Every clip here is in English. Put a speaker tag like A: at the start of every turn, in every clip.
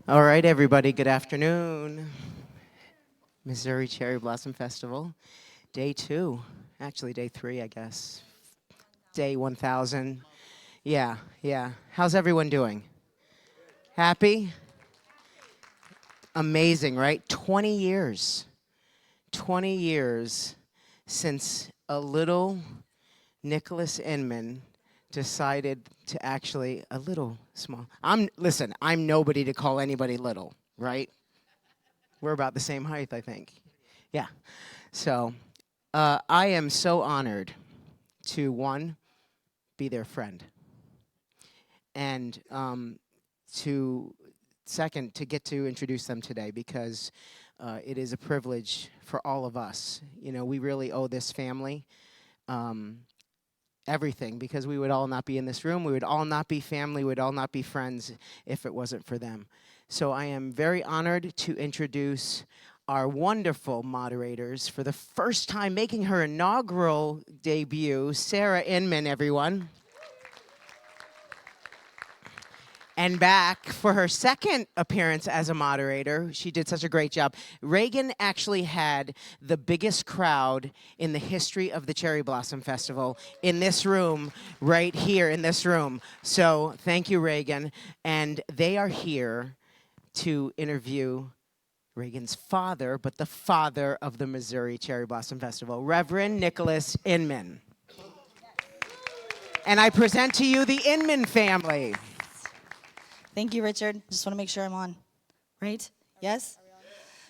A: All right, everybody, good afternoon. Missouri Cherry Blossom Festival, day 2. Actually, day 3, I guess. Day 1,000. Yeah. How's everyone doing? Happy? Amazing, right? 20 years. 20 years since a little Nicholas Inman decided to actually, a little small. I'm nobody to call anybody little, right? We're about the same height, I think. Yeah. So I am so honored to, one, be their friend, and to, second, to get to introduce them today because it is a privilege for all of us. You know, we really owe this family everything because we would all not be in this room. We would all not be family. We would all not be friends if it wasn't for them. So I am very honored to introduce our wonderful moderators for the first time making her inaugural debut, Sarah Inman, everyone. And back for her second appearance as a moderator. She did such a great job. Reagan actually had the biggest crowd in the history of the Cherry Blossom Festival in this room, right here in this room. So thank you, Reagan. And they are here to interview Reagan's father, but the father of the Missouri Cherry Blossom Festival, Reverend Nicholas Inman. And I present to you the Inman family.
B: Thank you, Richard. Just want to make sure I'm on, right? Yes?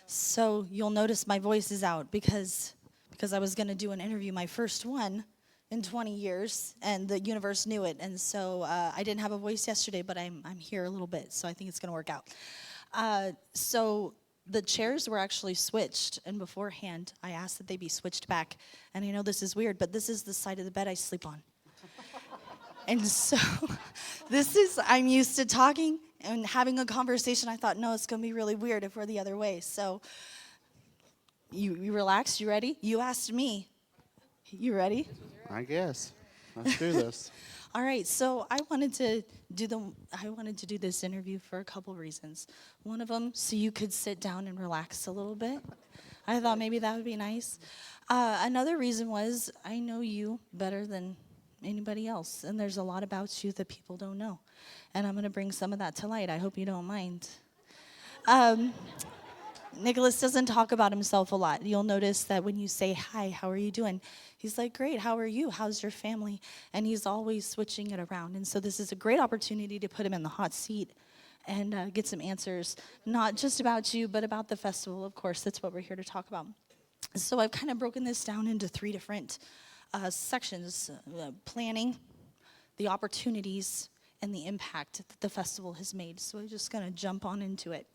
B: So you'll notice my voice is out because I was going to do an interview, my first one in 20 years, and the universe knew it. And so I didn't have a voice yesterday, but I'm here a little bit, so I think it's going to work out. So the chairs were actually switched, and beforehand, I asked that they be switched back. And I know this is weird, but this is the side of the bed I sleep on. And so I'm used to talking and having a conversation. I thought, no, it's going to be really weird if we're the other way. So you relax, you ready? You asked me. You ready?
C: I guess. Let's do this.
B: All right, so I wanted to do this interview for a couple reasons. One of them, so you could sit down and relax a little bit. I thought maybe that would be nice. Another reason was I know you better than anybody else, and there's a lot about you that people don't know, and I'm going to bring some of that to light. I hope you don't mind. Nicholas doesn't talk about himself a lot. You'll notice that when you say, hi, how are you doing? He's like, great, how are you? How's your family? And he's always switching it around, and so this is a great opportunity to put him in the hot seat and get some answers, not just about you, but about the festival, of course. That's what we're here to talk about. So I've kind of broken this down into 3 different sections: planning, the opportunities, and the impact that the festival has made. So I'm just going to jump on into it.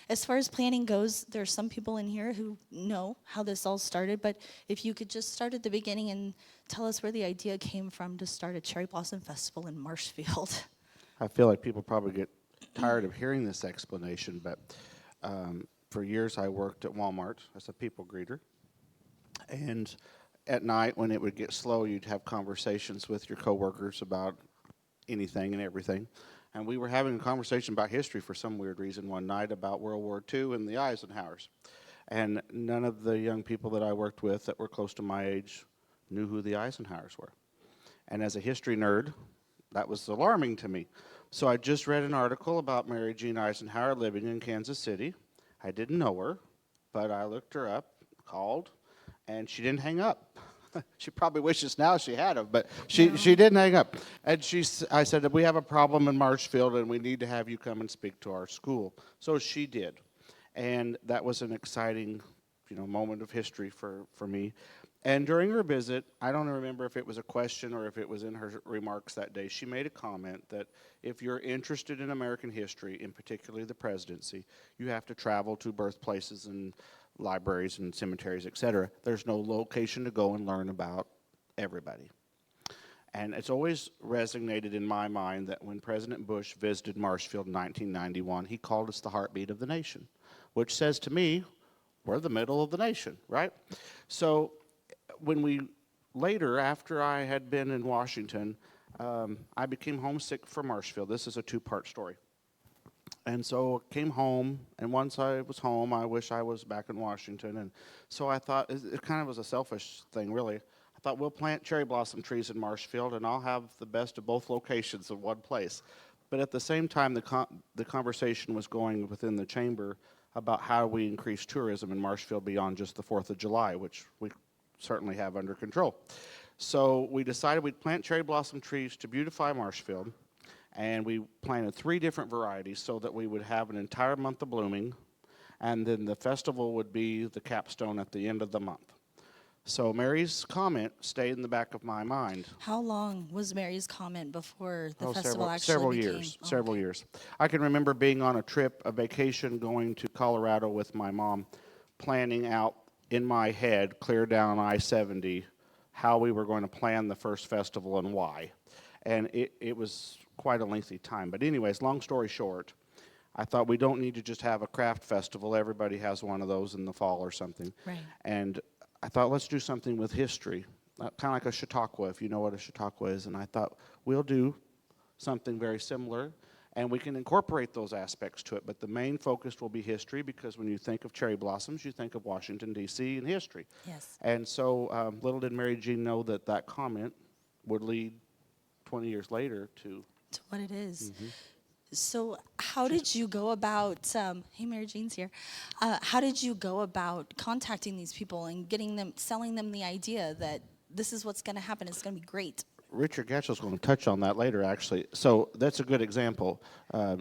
B: As far as planning goes, there are some people in here who know how this all started, but if you could just start at the beginning and tell us where the idea came from to start a Cherry Blossom Festival in Marshfield.
C: I feel like people probably get tired of hearing this explanation, but for years I worked at Walmart as a people greeter. And at night, when it would get slow, you'd have conversations with your coworkers about anything and everything. And we were having a conversation about history for some weird reason one night about World War II and the Eisenhowers. And none of the young people that I worked with that were close to my age knew who the Eisenhowers were. And as a history nerd, that was alarming to me. So I just read an article about Mary Jean Eisenhower living in Kansas City. I didn't know her, but I looked her up, called, and she didn't hang up. She probably wishes now she had him, but she didn't hang up. And I said, we have a problem in Marshfield, and we need to have you come and speak to our school. So she did. And that was an exciting, moment of history for me. And during her visit, I don't remember if it was a question or if it was in her remarks that day, she made a comment that if you're interested in American history, and particularly the presidency, you have to travel to birthplaces and libraries and cemeteries, etc. There's no location to go and learn about everybody. And it's always resonated in my mind that when President Bush visited Marshfield in 1991, he called us the heartbeat of the nation, which says to me, we're the middle of the nation, right? So when later, after I had been in Washington, I became homesick for Marshfield. This is a 2-part story. And so I came home, and once I was home, I wish I was back in Washington. And so I thought, it kind of was a selfish thing, really. I thought, we'll plant cherry blossom trees in Marshfield, and I'll have the best of both locations in one place. But at the same time, the conversation was going within the chamber about how we increase tourism in Marshfield beyond just the 4th of July, which we certainly have under control. So we decided we'd plant cherry blossom trees to beautify Marshfield, and we planted 3 different varieties so that we would have an entire month of blooming, and then the festival would be the capstone at the end of the month. So Mary's comment stayed in the back of my mind.
B: How long was Mary's comment before the festival
C: several,
B: actually
C: several
B: became?
C: years. Several years. I can remember being on a trip, a vacation, going to Colorado with my mom, planning out in my head, clear down I-70, how we were going to plan the first festival and why. And it was quite a lengthy time. But anyways, long story short, I thought we don't need to just have a craft festival. Everybody has one of those in the fall or something.
B: Right.
C: And I thought, let's do something with history, kind of like a Chautauqua, if you know what a Chautauqua is. And I thought, we'll do something very similar, and we can incorporate those aspects to it. But the main focus will be history, because when you think of cherry blossoms, you think of Washington, D.C. and history.
B: Yes.
C: And so little did Mary Jean know that that comment would lead 20 years later to
B: what it is. So how did you go about, hey, Mary Jean's here. How did you go about contacting these people and getting them, selling them the idea that this is what's going to happen, it's going to be great?
C: Richard Gatchell's going to touch on that later, actually. So that's a good example.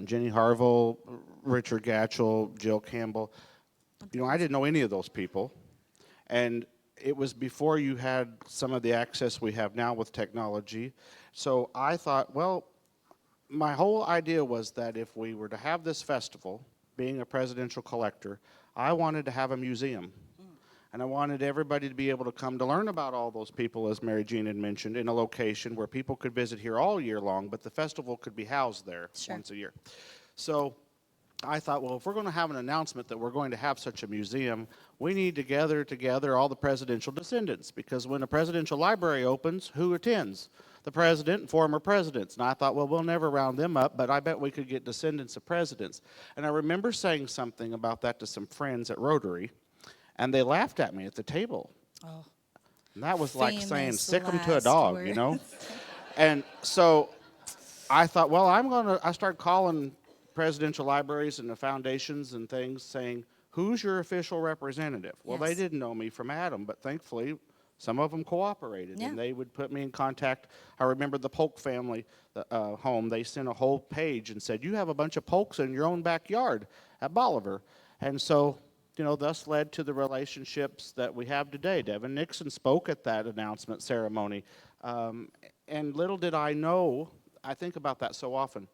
C: Jenny Harville, Richard Gatchell, Jill Campbell. You know, I didn't know any of those people. And it was before you had some of the access we have now with technology. So I thought, well, my whole idea was that if we were to have this festival, being a presidential collector, I wanted to have a museum. And I wanted everybody to be able to come to learn about all those people, as Mary Jean had mentioned, in a location where people could visit here all year long, but the festival could be housed there once a year. So I thought, well, if we're going to have an announcement that we're going to have such a museum, we need to gather together all the presidential descendants, because when a presidential library opens, who attends? The president and former presidents. And I thought, well, we'll never round them up, but I bet we could get descendants of presidents. And I remember saying something about that to some friends at Rotary, and they laughed at me at the table.
B: Oh.
C: And that was like saying,
B: Famous
C: sick them to a
B: last
C: dog, you know? And so I thought, well, I started calling presidential libraries and the foundations and things saying, who's your official representative? Well, they didn't know me from Adam, but thankfully, some of them cooperated, and they would put me in contact. I remember the Polk family home. They sent a whole page and said, you have a bunch of Polks in your own backyard at Bolivar. And so, you know, thus led to the relationships that we have today. Devin Nixon spoke at that announcement ceremony. And little did I know, I think about that so often,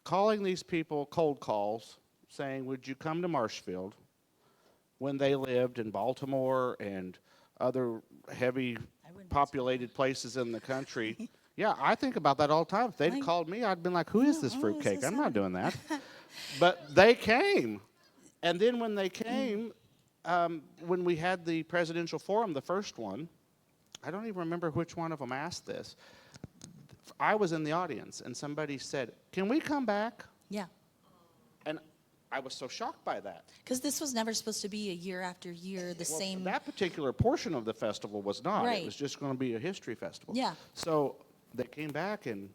C: calling these people cold calls, saying, would you come to Marshfield, when they lived in Baltimore and other heavy populated places in the country. Yeah, I think about that all the time. If they'd called me, I'd been like, who is this fruitcake? I'm not doing that. But they came. And then when they came, when we had the presidential forum, the first one, I don't even remember which one of them asked this. I was in the audience, and somebody said, can we come back?
B: Yeah.
C: And I was so shocked by that.
B: Because this was never supposed to be a year after year, the same.
C: That particular portion of the festival was not.
B: Right.
C: It was just going to be a history festival.
B: Yeah.
C: So they came back, and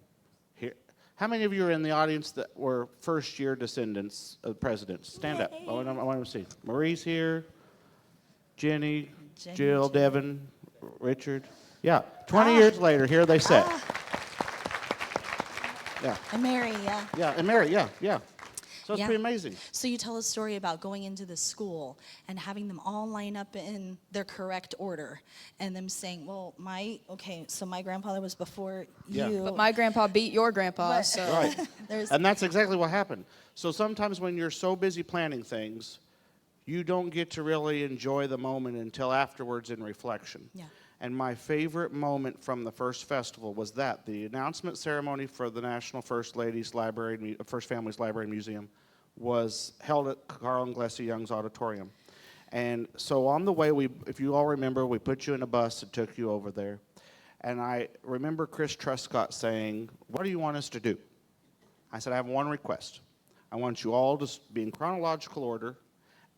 C: here. How many of you are in the audience that were first-year descendants of presidents? Stand up. I want to see. Marie's here. Jenny, Jill, Devin, Richard. Yeah. 20 years later, here they sit. Yeah.
B: And Mary, yeah.
C: Yeah, and Mary, yeah. So it's pretty amazing.
B: So you tell a story about going into the school and having them all line up in their correct order, and them saying, well, my grandfather was before you.
D: But my grandpa beat your grandpa, so.
C: Right. And that's exactly what happened. So sometimes when you're so busy planning things, you don't get to really enjoy the moment until afterwards in reflection.
B: Yeah.
C: And my favorite moment from the first festival was that, the announcement ceremony for the National First Ladies Library, First Families Library and Museum was held at Carl and Glessie Young's auditorium. And so on the way, if you all remember, we put you in a bus that took you over there. And I remember Chris Truscott saying, what do you want us to do? I said, I have one request. I want you all to be in chronological order.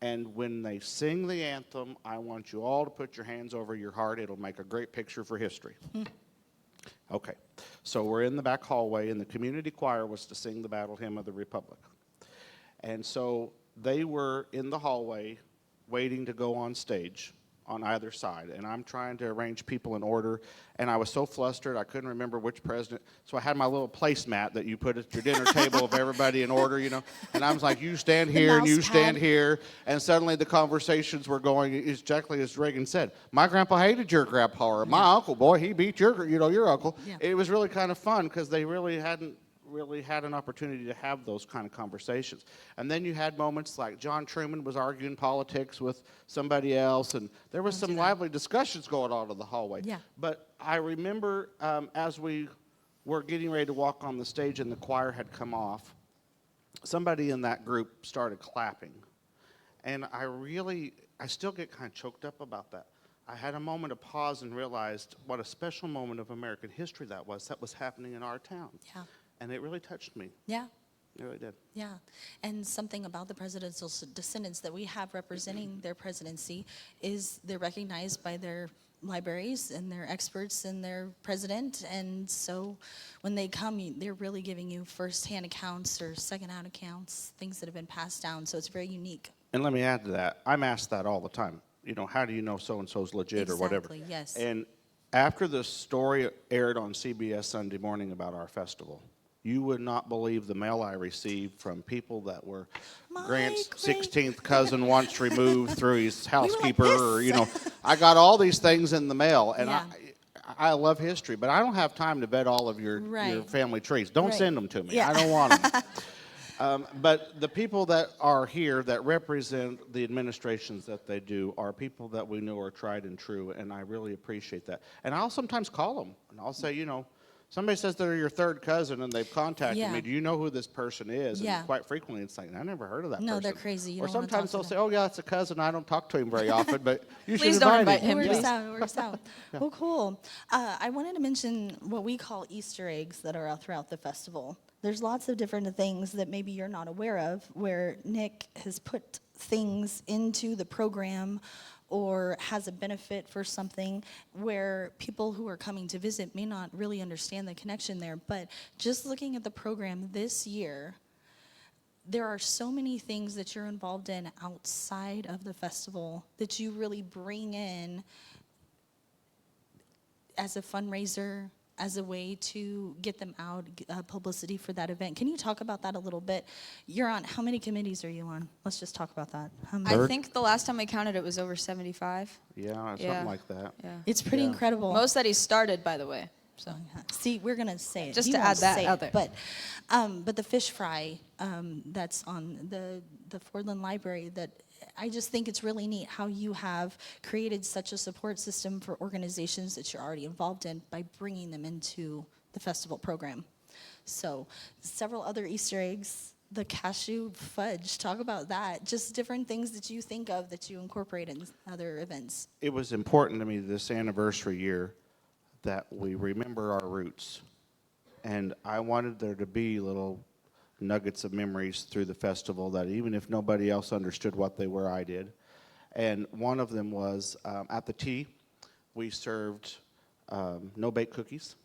C: And when they sing the anthem, I want you all to put your hands over your heart. It'll make a great picture for history. Okay, so we're in the back hallway, and the community choir was to sing the Battle Hymn of the Republic. And so they were in the hallway waiting to go on stage on either side. And I'm trying to arrange people in order. And I was so flustered, I couldn't remember which president. So I had my little placemat that you put at your dinner table of everybody in order, you know. And I was like, you stand here and you stand here. And suddenly the conversations were going exactly as Reagan said. My grandpa hated your grandpa, or my uncle, boy, he beat your uncle.
B: Yeah.
C: It was really kind of fun because they really hadn't had an opportunity to have those kind of conversations. And then you had moments like John Truman was arguing politics with somebody else, and there was some lively discussions going on in the hallway.
B: Yeah.
C: But I remember as we were getting ready to walk on the stage and the choir had come off, somebody in that group started clapping. And I still get kind of choked up about that. I had a moment of pause and realized what a special moment of American history that was happening in our town.
B: Yeah.
C: And it really touched me.
B: Yeah.
C: It really did.
B: Yeah, and something about the presidential descendants that we have representing their presidency is they're recognized by their libraries and their experts and their president, and so when they come, they're really giving you first-hand accounts or second-hand accounts, things that have been passed down, so it's very unique.
C: And let me add to that. I'm asked that all the time. You know, how do you know so-and-so's legit or whatever?
B: Exactly, yes.
C: And after the story aired on CBS Sunday morning about our festival, you would not believe the mail I received from people that were Grant's 16th cousin once removed through his housekeeper, or, you know, I got all these things in the mail, and
B: Yeah.
C: I love history, but I don't have time to vet all of your family trees. Don't send them to me.
B: Yeah.
C: I don't want them. But the people that are here that represent the administrations that they do are people that we know are tried and true, and I really appreciate that. And I'll sometimes call them, and I'll say, you know, somebody says they're your third cousin and they've contacted me. Do you know who this person is?
B: Yeah.
C: And quite frequently it's like, I never heard of that person.
B: No, they're crazy. You
C: or
B: don't wanna
C: sometimes
B: talk
C: they'll
B: to
C: say, oh, yeah, it's a cousin. I don't talk to him very often, but you should
D: Please don't invite
C: him.
D: him.
B: It works
D: please.
B: out, it works out. Well, cool. I wanted to mention what we call Easter eggs that are out throughout the festival. There's lots of different things that maybe you're not aware of, where Nick has put things into the program or has a benefit for something where people who are coming to visit may not really understand the connection there. But just looking at the program this year, there are so many things that you're involved in outside of the festival that you really bring in as a fundraiser, as a way to get them out, publicity for that event. Can you talk about that a little bit? You're on, how many committees are you on? Let's just talk about that. How many?
D: I think the last time I counted it was over 75.
C: Yeah, something
D: Yeah.
C: like that.
D: Yeah.
B: It's pretty incredible.
D: Most that he started, by the way. So
B: See, we're gonna say it.
D: Just
B: You
D: to
B: won't
D: add that
B: say
D: out
B: it,
D: there.
B: But the fish fry that's on the Fordland Library, that I just think it's really neat how you have created such a support system for organizations that you're already involved in by bringing them into the festival program. So several other Easter eggs. The cashew fudge, talk about that. Just different things that you think of that you incorporate in other events.
C: It was important to me this anniversary year that we remember our roots. And I wanted there to be little nuggets of memories through the festival that even if nobody else understood what they were, I did. And one of them was at the tea, we served no-bake cookies,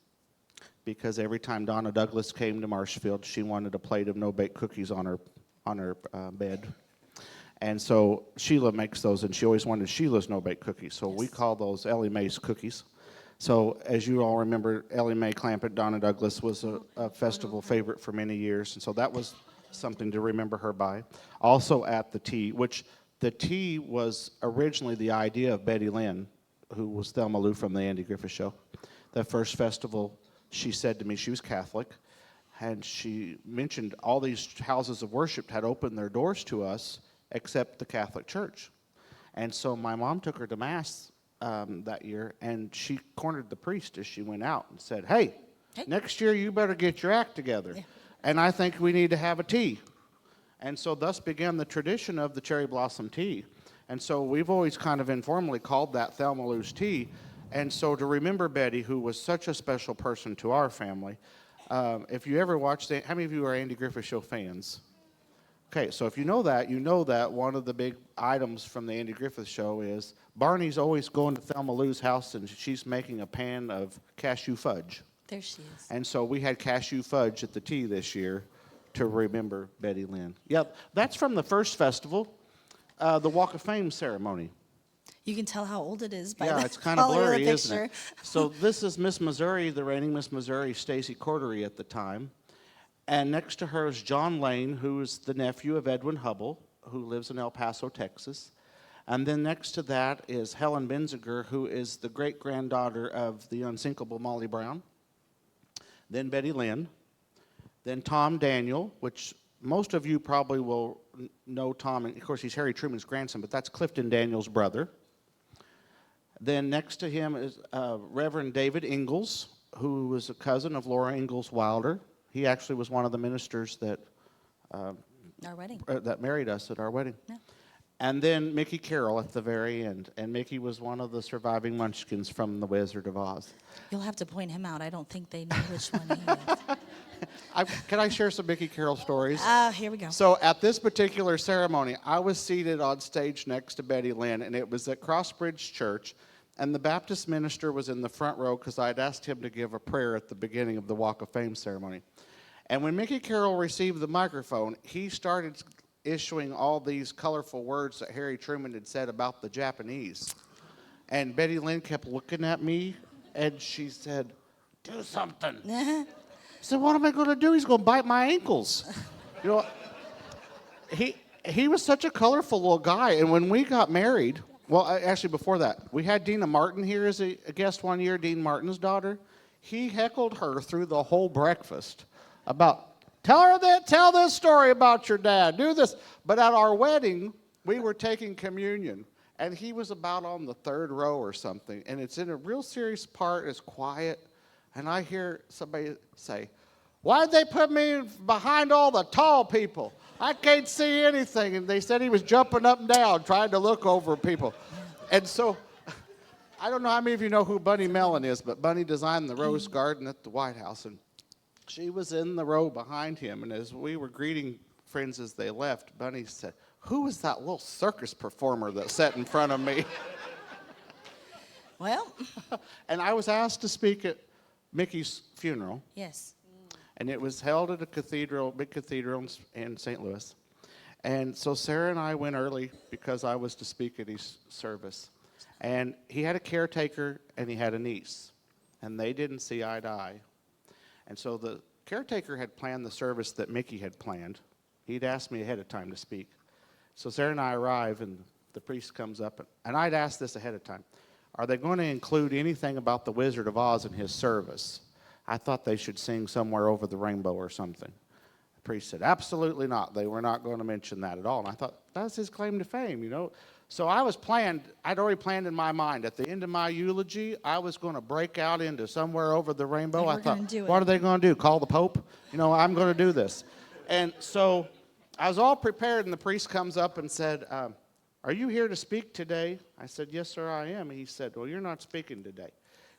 C: because every time Donna Douglas came to Marshfield, she wanted a plate of no-bake cookies on her bed. And so Sheila makes those, and she always wanted Sheila's no-bake cookies. So we call those Ellie Mae's cookies. So as you all remember, Ellie Mae Clampett, Donna Douglas was a festival favorite for many years, and so that was something to remember her by. Also at the tea, which the tea was originally the idea of Betty Lynn, who was Thelma Lou from the Andy Griffith Show. The first festival, she said to me, she was Catholic, and she mentioned all these houses of worship had opened their doors to us except the Catholic Church. And so my mom took her to Mass that year, and she cornered the priest as she went out and said, hey, next year you better get your act together. Yeah. And I think we need to have a tea. And so thus began the tradition of the cherry blossom tea. And so we've always kind of informally called that Thelma Lou's tea. And so to remember Betty, who was such a special person to our family, if you ever watched, how many of you are Andy Griffith Show fans? Okay, so if you know that one of the big items from the Andy Griffith Show is Barney's always going to Thelma Lou's house and she's making a pan of cashew fudge.
B: There she is.
C: And so we had cashew fudge at the tea this year to remember Betty Lynn. Yep, that's from the first festival, the Walk of Fame ceremony.
B: You can tell how old it is by
C: Yeah,
B: the
C: it's kind of
B: color
C: blurry,
B: the
C: isn't it? So this is Miss Missouri, the reigning Miss Missouri, Stacy Cordery at the time. And next to her is John Lane, who is the nephew of Edwin Hubble, who lives in El Paso, Texas. And then next to that is Helen Benziger, who is the great-granddaughter of the unsinkable Molly Brown. Then Betty Lynn. Then Tom Daniel, which most of you probably will know Tom. And of course, he's Harry Truman's grandson, but that's Clifton Daniel's brother. Then next to him is Reverend David Ingalls, who was a cousin of Laura Ingalls Wilder. He actually was one of the ministers that
B: Our wedding.
C: that married us at our wedding.
B: Yeah.
C: And then Mickey Carroll at the very end. And Mickey was one of the surviving munchkins from The Wizard of Oz.
B: You'll have to point him out. I don't think they know which one he is.
C: Can I share some Mickey Carroll stories?
B: Here we go.
C: So at this particular ceremony, I was seated on stage next to Betty Lynn, and it was at Crossbridge Church, and the Baptist minister was in the front row because I'd asked him to give a prayer at the beginning of the Walk of Fame ceremony. And when Mickey Carroll received the microphone, he started issuing all these colorful words that Harry Truman had said about the Japanese. And Betty Lynn kept looking at me, and she said, "Do something." I said, "What am I going to do? He's going to bite my ankles." You know, he was such a colorful little guy. And when we got married, well, actually before that, we had Dina Martin here as a guest one year, Dean Martin's daughter. He heckled her through the whole breakfast about, tell this story about your dad, do this. But at our wedding, we were taking communion, and he was about on the third row or something, and it's in a real serious part, it's quiet, and I hear somebody say, "Why'd they put me behind all the tall people? I can't see anything." And they said he was jumping up and down, trying to look over people. And so, I don't know how many of you know who Bunny Mellon is, but Bunny designed the Rose Garden at the White House, and she was in the row behind him, and as we were greeting friends as they left, Bunny said, "Who is that little circus performer that sat in front of me?"
B: Well,
C: And I was asked to speak at Mickey's funeral,
B: yes.
C: and it was held at a cathedral, big cathedral in St. Louis. And so Sarah and I went early because I was to speak at his service. And he had a caretaker and he had a niece, and they didn't see eye to eye. And so the caretaker had planned the service that Mickey had planned. He'd asked me ahead of time to speak. So Sarah and I arrive, and the priest comes up, and I'd asked this ahead of time. Are they going to include anything about the Wizard of Oz in his service? I thought they should sing Somewhere Over the Rainbow or something. The priest said, absolutely not. They were not going to mention that at all. And I thought, that's his claim to fame, you know. So I'd already planned in my mind, at the end of my eulogy, I was going to break out into Somewhere Over the Rainbow.
B: And
C: I
B: we're
C: thought,
B: gonna do it.
C: what are they going to do, call the Pope? You know, I'm going to do this. And so I was all prepared, and the priest comes up and said, are you here to speak today? I said, yes, sir, I am. He said, well, you're not speaking today.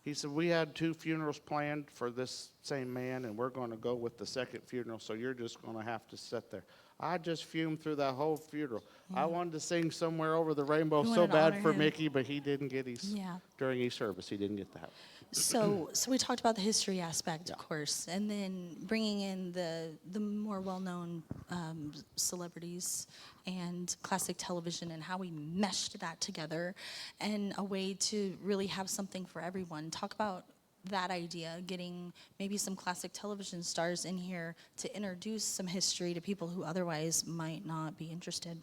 C: He said, we had 2 funerals planned for this same man, and we're going to go with the second funeral, so you're just going to have to sit there. I just fumed through that whole funeral. I wanted to sing Somewhere Over the Rainbow
B: You
C: so
B: wanted to
C: bad
B: honor
C: for
B: him.
C: Mickey, but he didn't get his,
B: Yeah.
C: during his service, he didn't get that.
B: So we talked about the history aspect, of course, and then bringing in the more well-known celebrities and classic television and how we meshed that together and a way to really have something for everyone. Talk about that idea, getting maybe some classic television stars in here to introduce some history to people who otherwise might not be interested.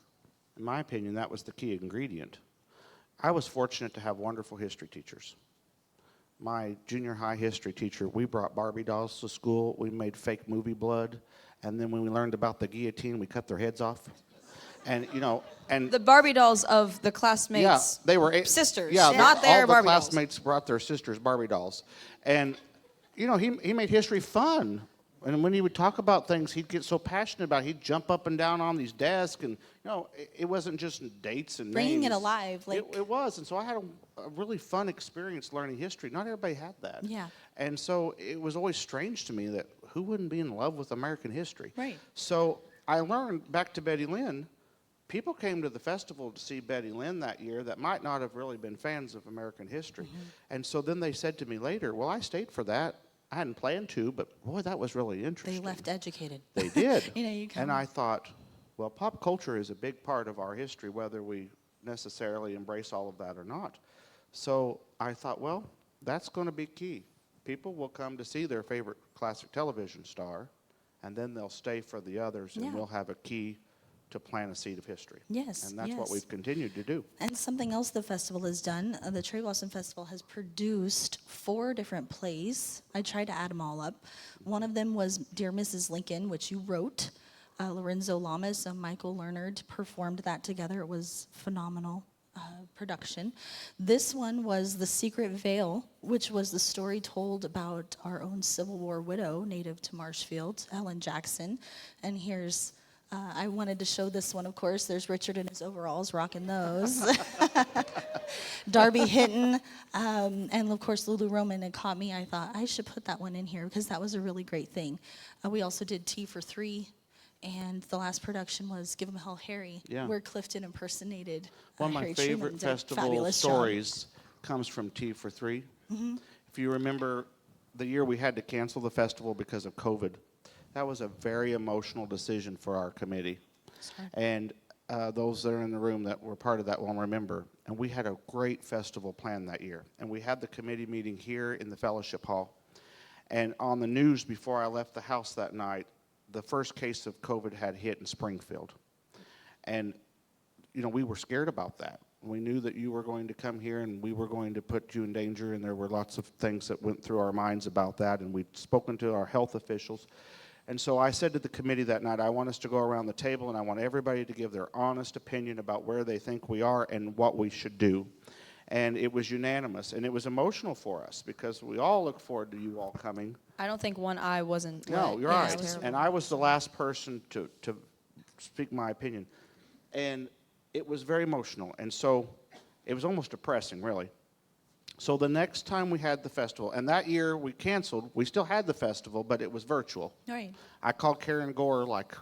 C: In my opinion, that was the key ingredient. I was fortunate to have wonderful history teachers. My junior high history teacher, we brought Barbie dolls to school. We made fake movie blood. And then when we learned about the guillotine, we cut their heads off. And, you know, and
D: The Barbie dolls of the classmates.
C: yeah, they were
D: sisters,
C: Yeah,
D: not their
C: all the
D: Barbie dolls.
C: classmates brought their sisters' Barbie dolls. And, you know, he made history fun. And when he would talk about things, he'd get so passionate about it. He'd jump up and down on these desks. And, you know, it wasn't just dates and
B: Bringing
C: names.
B: it alive, like-
C: It was. And so I had a really fun experience learning history. Not everybody had that.
B: Yeah.
C: And so it was always strange to me that who wouldn't be in love with American history?
B: Right.
C: So I learned, back to Betty Lynn, people came to the festival to see Betty Lynn that year that might not have really been fans of American history. And so then they said to me later, well, I stayed for that. I hadn't planned to, but boy, that was really interesting.
B: They left educated.
C: They did.
B: You come.
C: And I thought, well, pop culture is a big part of our history, whether we necessarily embrace all of that or not. So I thought, well, that's going to be key. People will come to see their favorite classic television star, and then they'll stay for the others, and we'll have a key to plant a seed of history.
B: Yes,
C: And that's what
B: yes.
C: we've continued to do.
B: And something else the festival has done, the Cherry Blossom Festival has produced 4 different plays. I tried to add them all up. One of them was Dear Mrs. Lincoln, which you wrote. Lorenzo Lamas and Michael Leonard performed that together. It was phenomenal production. This one was The Secret Veil, which was the story told about our own Civil War widow, native to Marshfield, Ellen Jackson. And here's I wanted to show this one, of course. There's Richard in his overalls, rocking those. Darby Hinton, and of course Lulu Roman had caught me. I thought I should put that one in here because that was a really great thing. We also did Tea for Three, and the last production was Give 'Em Hell Harry, where Clifton impersonated
C: One of my
B: Harry
C: favorite
B: Truman. Did a
C: festival
B: fabulous job.
C: stories comes from Tea for Three. If you remember the year we had to cancel the festival because of COVID, that was a very emotional decision for our committee. And those that are in the room that were part of that will remember. And we had a great festival planned that year. And we had the committee meeting here in the fellowship hall. And on the news before I left the house that night, the first case of COVID had hit in Springfield. And, you know, we were scared about that. We knew that you were going to come here and we were going to put you in danger, and there were lots of things that went through our minds about that, and we'd spoken to our health officials. And so I said to the committee that night, I want us to go around the table and I want everybody to give their honest opinion about where they think we are and what we should do. And it was unanimous, and it was emotional for us because we all look forward to you all coming.
D: I don't think one eye wasn't
C: No,
D: wet.
C: you're
D: Yeah,
C: right.
D: it was
C: And I was the last person to speak my opinion. And it was very emotional. And so it was almost depressing, really. So the next time we had the festival, and that year we canceled, we still had the festival, but it was virtual.
B: Right.
C: I called Karen Gore like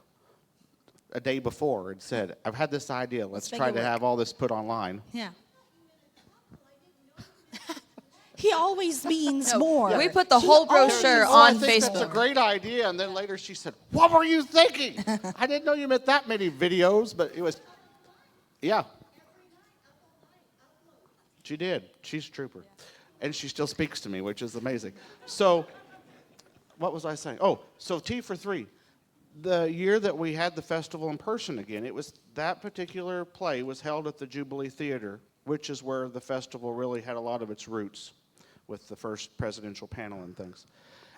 C: a day before and said, I've had this idea. Let's
B: make
C: try
B: it
C: to
B: work."
C: have all this put online.
B: Yeah. He always means more.
D: We put the whole brochure
C: Oh, I
D: on
C: think that's a
D: Facebook.
C: great idea. And then later she said, what were you thinking? I didn't know you meant that many videos, but it was, yeah. She did. She's a trooper. And she still speaks to me, which is amazing. So, what was I saying? Oh, so Tea for Three. The year that we had the festival in person again, it was that particular play was held at the Jubilee Theater, which is where the festival really had a lot of its roots with the first presidential panel and things.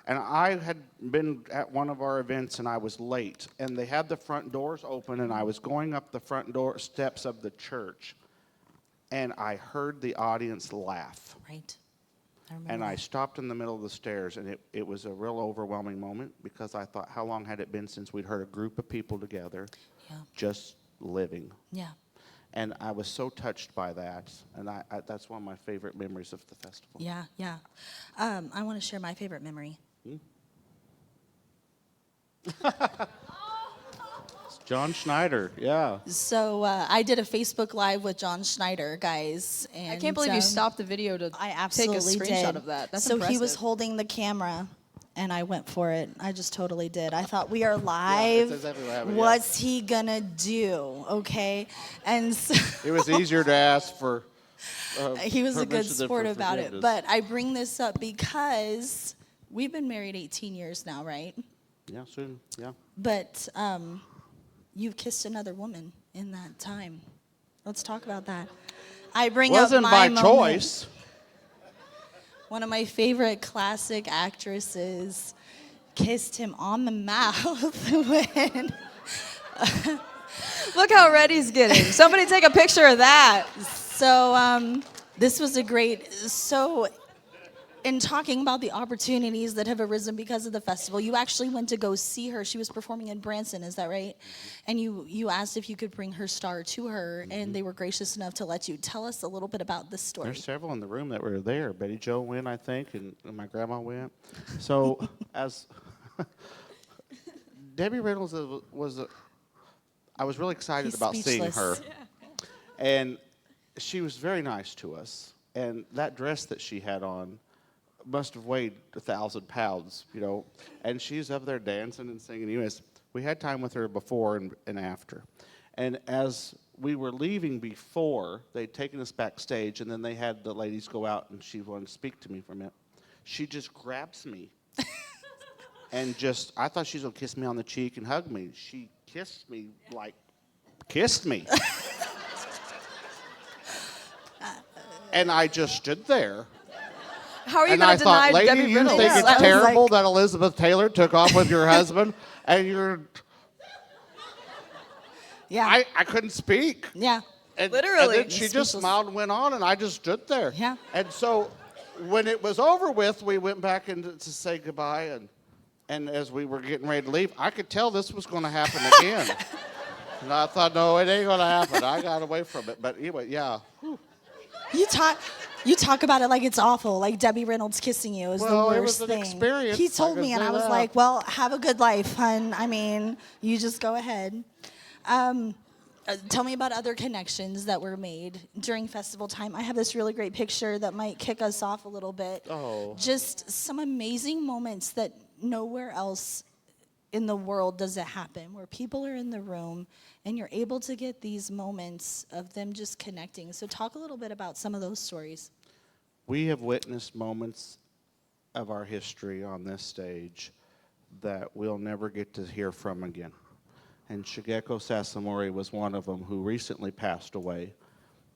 C: And I had been at one of our events and I was late, and they had the front doors open, and I was going up the front door steps of the church, and I heard the audience laugh.
B: Right. I remember
C: And I
B: that.
C: stopped in the middle of the stairs, and it was a real overwhelming moment because I thought, how long had it been since we'd heard a group of people together
B: Yeah.
C: just living?
B: Yeah.
C: And I was so touched by that, and I that's one of my favorite memories of the festival.
B: Yeah, yeah. I want to share my favorite memory.
C: John Schneider, yeah.
B: So I did a Facebook Live with John Schneider, guys. And,
D: I can't believe you stopped the video to
B: I
D: take a
B: absolutely
D: screenshot
B: did.
D: of that. That's
B: so
D: impressive.
B: he was holding the camera, and I went for it. I just totally did. I thought, we are live.
C: exactly what happened, yeah.
B: What's he gonna do? Okay, and so
C: It was easier to ask for.
B: he was a good
C: permission than
B: sport
C: for
B: about it.
C: forgiveness.
B: But I bring this up because we've been married 18 years now, right?
C: Yeah, soon. Yeah.
B: But you've kissed another woman in that time. Let's talk about that. I bring
C: Wasn't
B: up
C: by
B: my moment.
C: choice.
B: One of my favorite classic actresses kissed him on the mouth when
D: Look how red he's getting. Somebody take a picture of that.
B: so this was a great so in talking about the opportunities that have arisen because of the festival, you actually went to go see her. She was performing in Branson, is that right? And you asked if you could bring her star to her, and they were gracious enough to let you. Tell us a little bit about this story.
C: There's several in the room that were there. Betty Jo went, I think, and my grandma went. So as Debbie Reynolds was I was really excited
B: He's
C: about seeing her.
B: speechless.
C: And she was very nice to us. And that dress that she had on must have weighed 1,000 pounds, you know. And she's up there dancing and singing. Anyways, we had time with her before and after. And as we were leaving before, they'd taken us backstage, and then they had the ladies go out, and she wanted to speak to me for a minute. She just grabs me. And just, I thought she was going to kiss me on the cheek and hug me. She kissed me kissed me. And I just stood there.
D: How are you
C: And
D: going
C: I
D: to
C: thought,
D: deny
C: lady,
D: Debbie
C: you
D: Reynolds?
C: think
B: I
C: it's
B: was
C: terrible
B: like-
C: that Elizabeth Taylor took off with your husband? And you're,
B: Yeah.
C: I couldn't speak.
B: Yeah.
C: And,
D: Literally.
C: And then she just
B: Speechless.
C: smiled and went on, and I just stood there.
B: Yeah.
C: And so when it was over with, we went back in to say goodbye. And as we were getting ready to leave, I could tell this was going to happen again. And I thought, no, it ain't going to happen. I got away from it. But anyway, yeah.
B: You talk about it like it's awful, like Debbie Reynolds kissing you is
C: Well,
B: the
C: it
B: worst
C: was an
B: thing.
C: experience,
B: He
C: I
B: told
C: can
B: me, and
C: say
B: I was
C: that.
B: like, "Well, have a good life, hun. I mean, you just go ahead." Tell me about other connections that were made during festival time. I have this really great picture that might kick us off a little bit.
C: Oh.
B: Just some amazing moments that nowhere else in the world does it happen, where people are in the room and you're able to get these moments of them just connecting. So talk a little bit about some of those stories.
C: We have witnessed moments of our history on this stage that we'll never get to hear from again. And Shigeko Sasamori was one of them who recently passed away.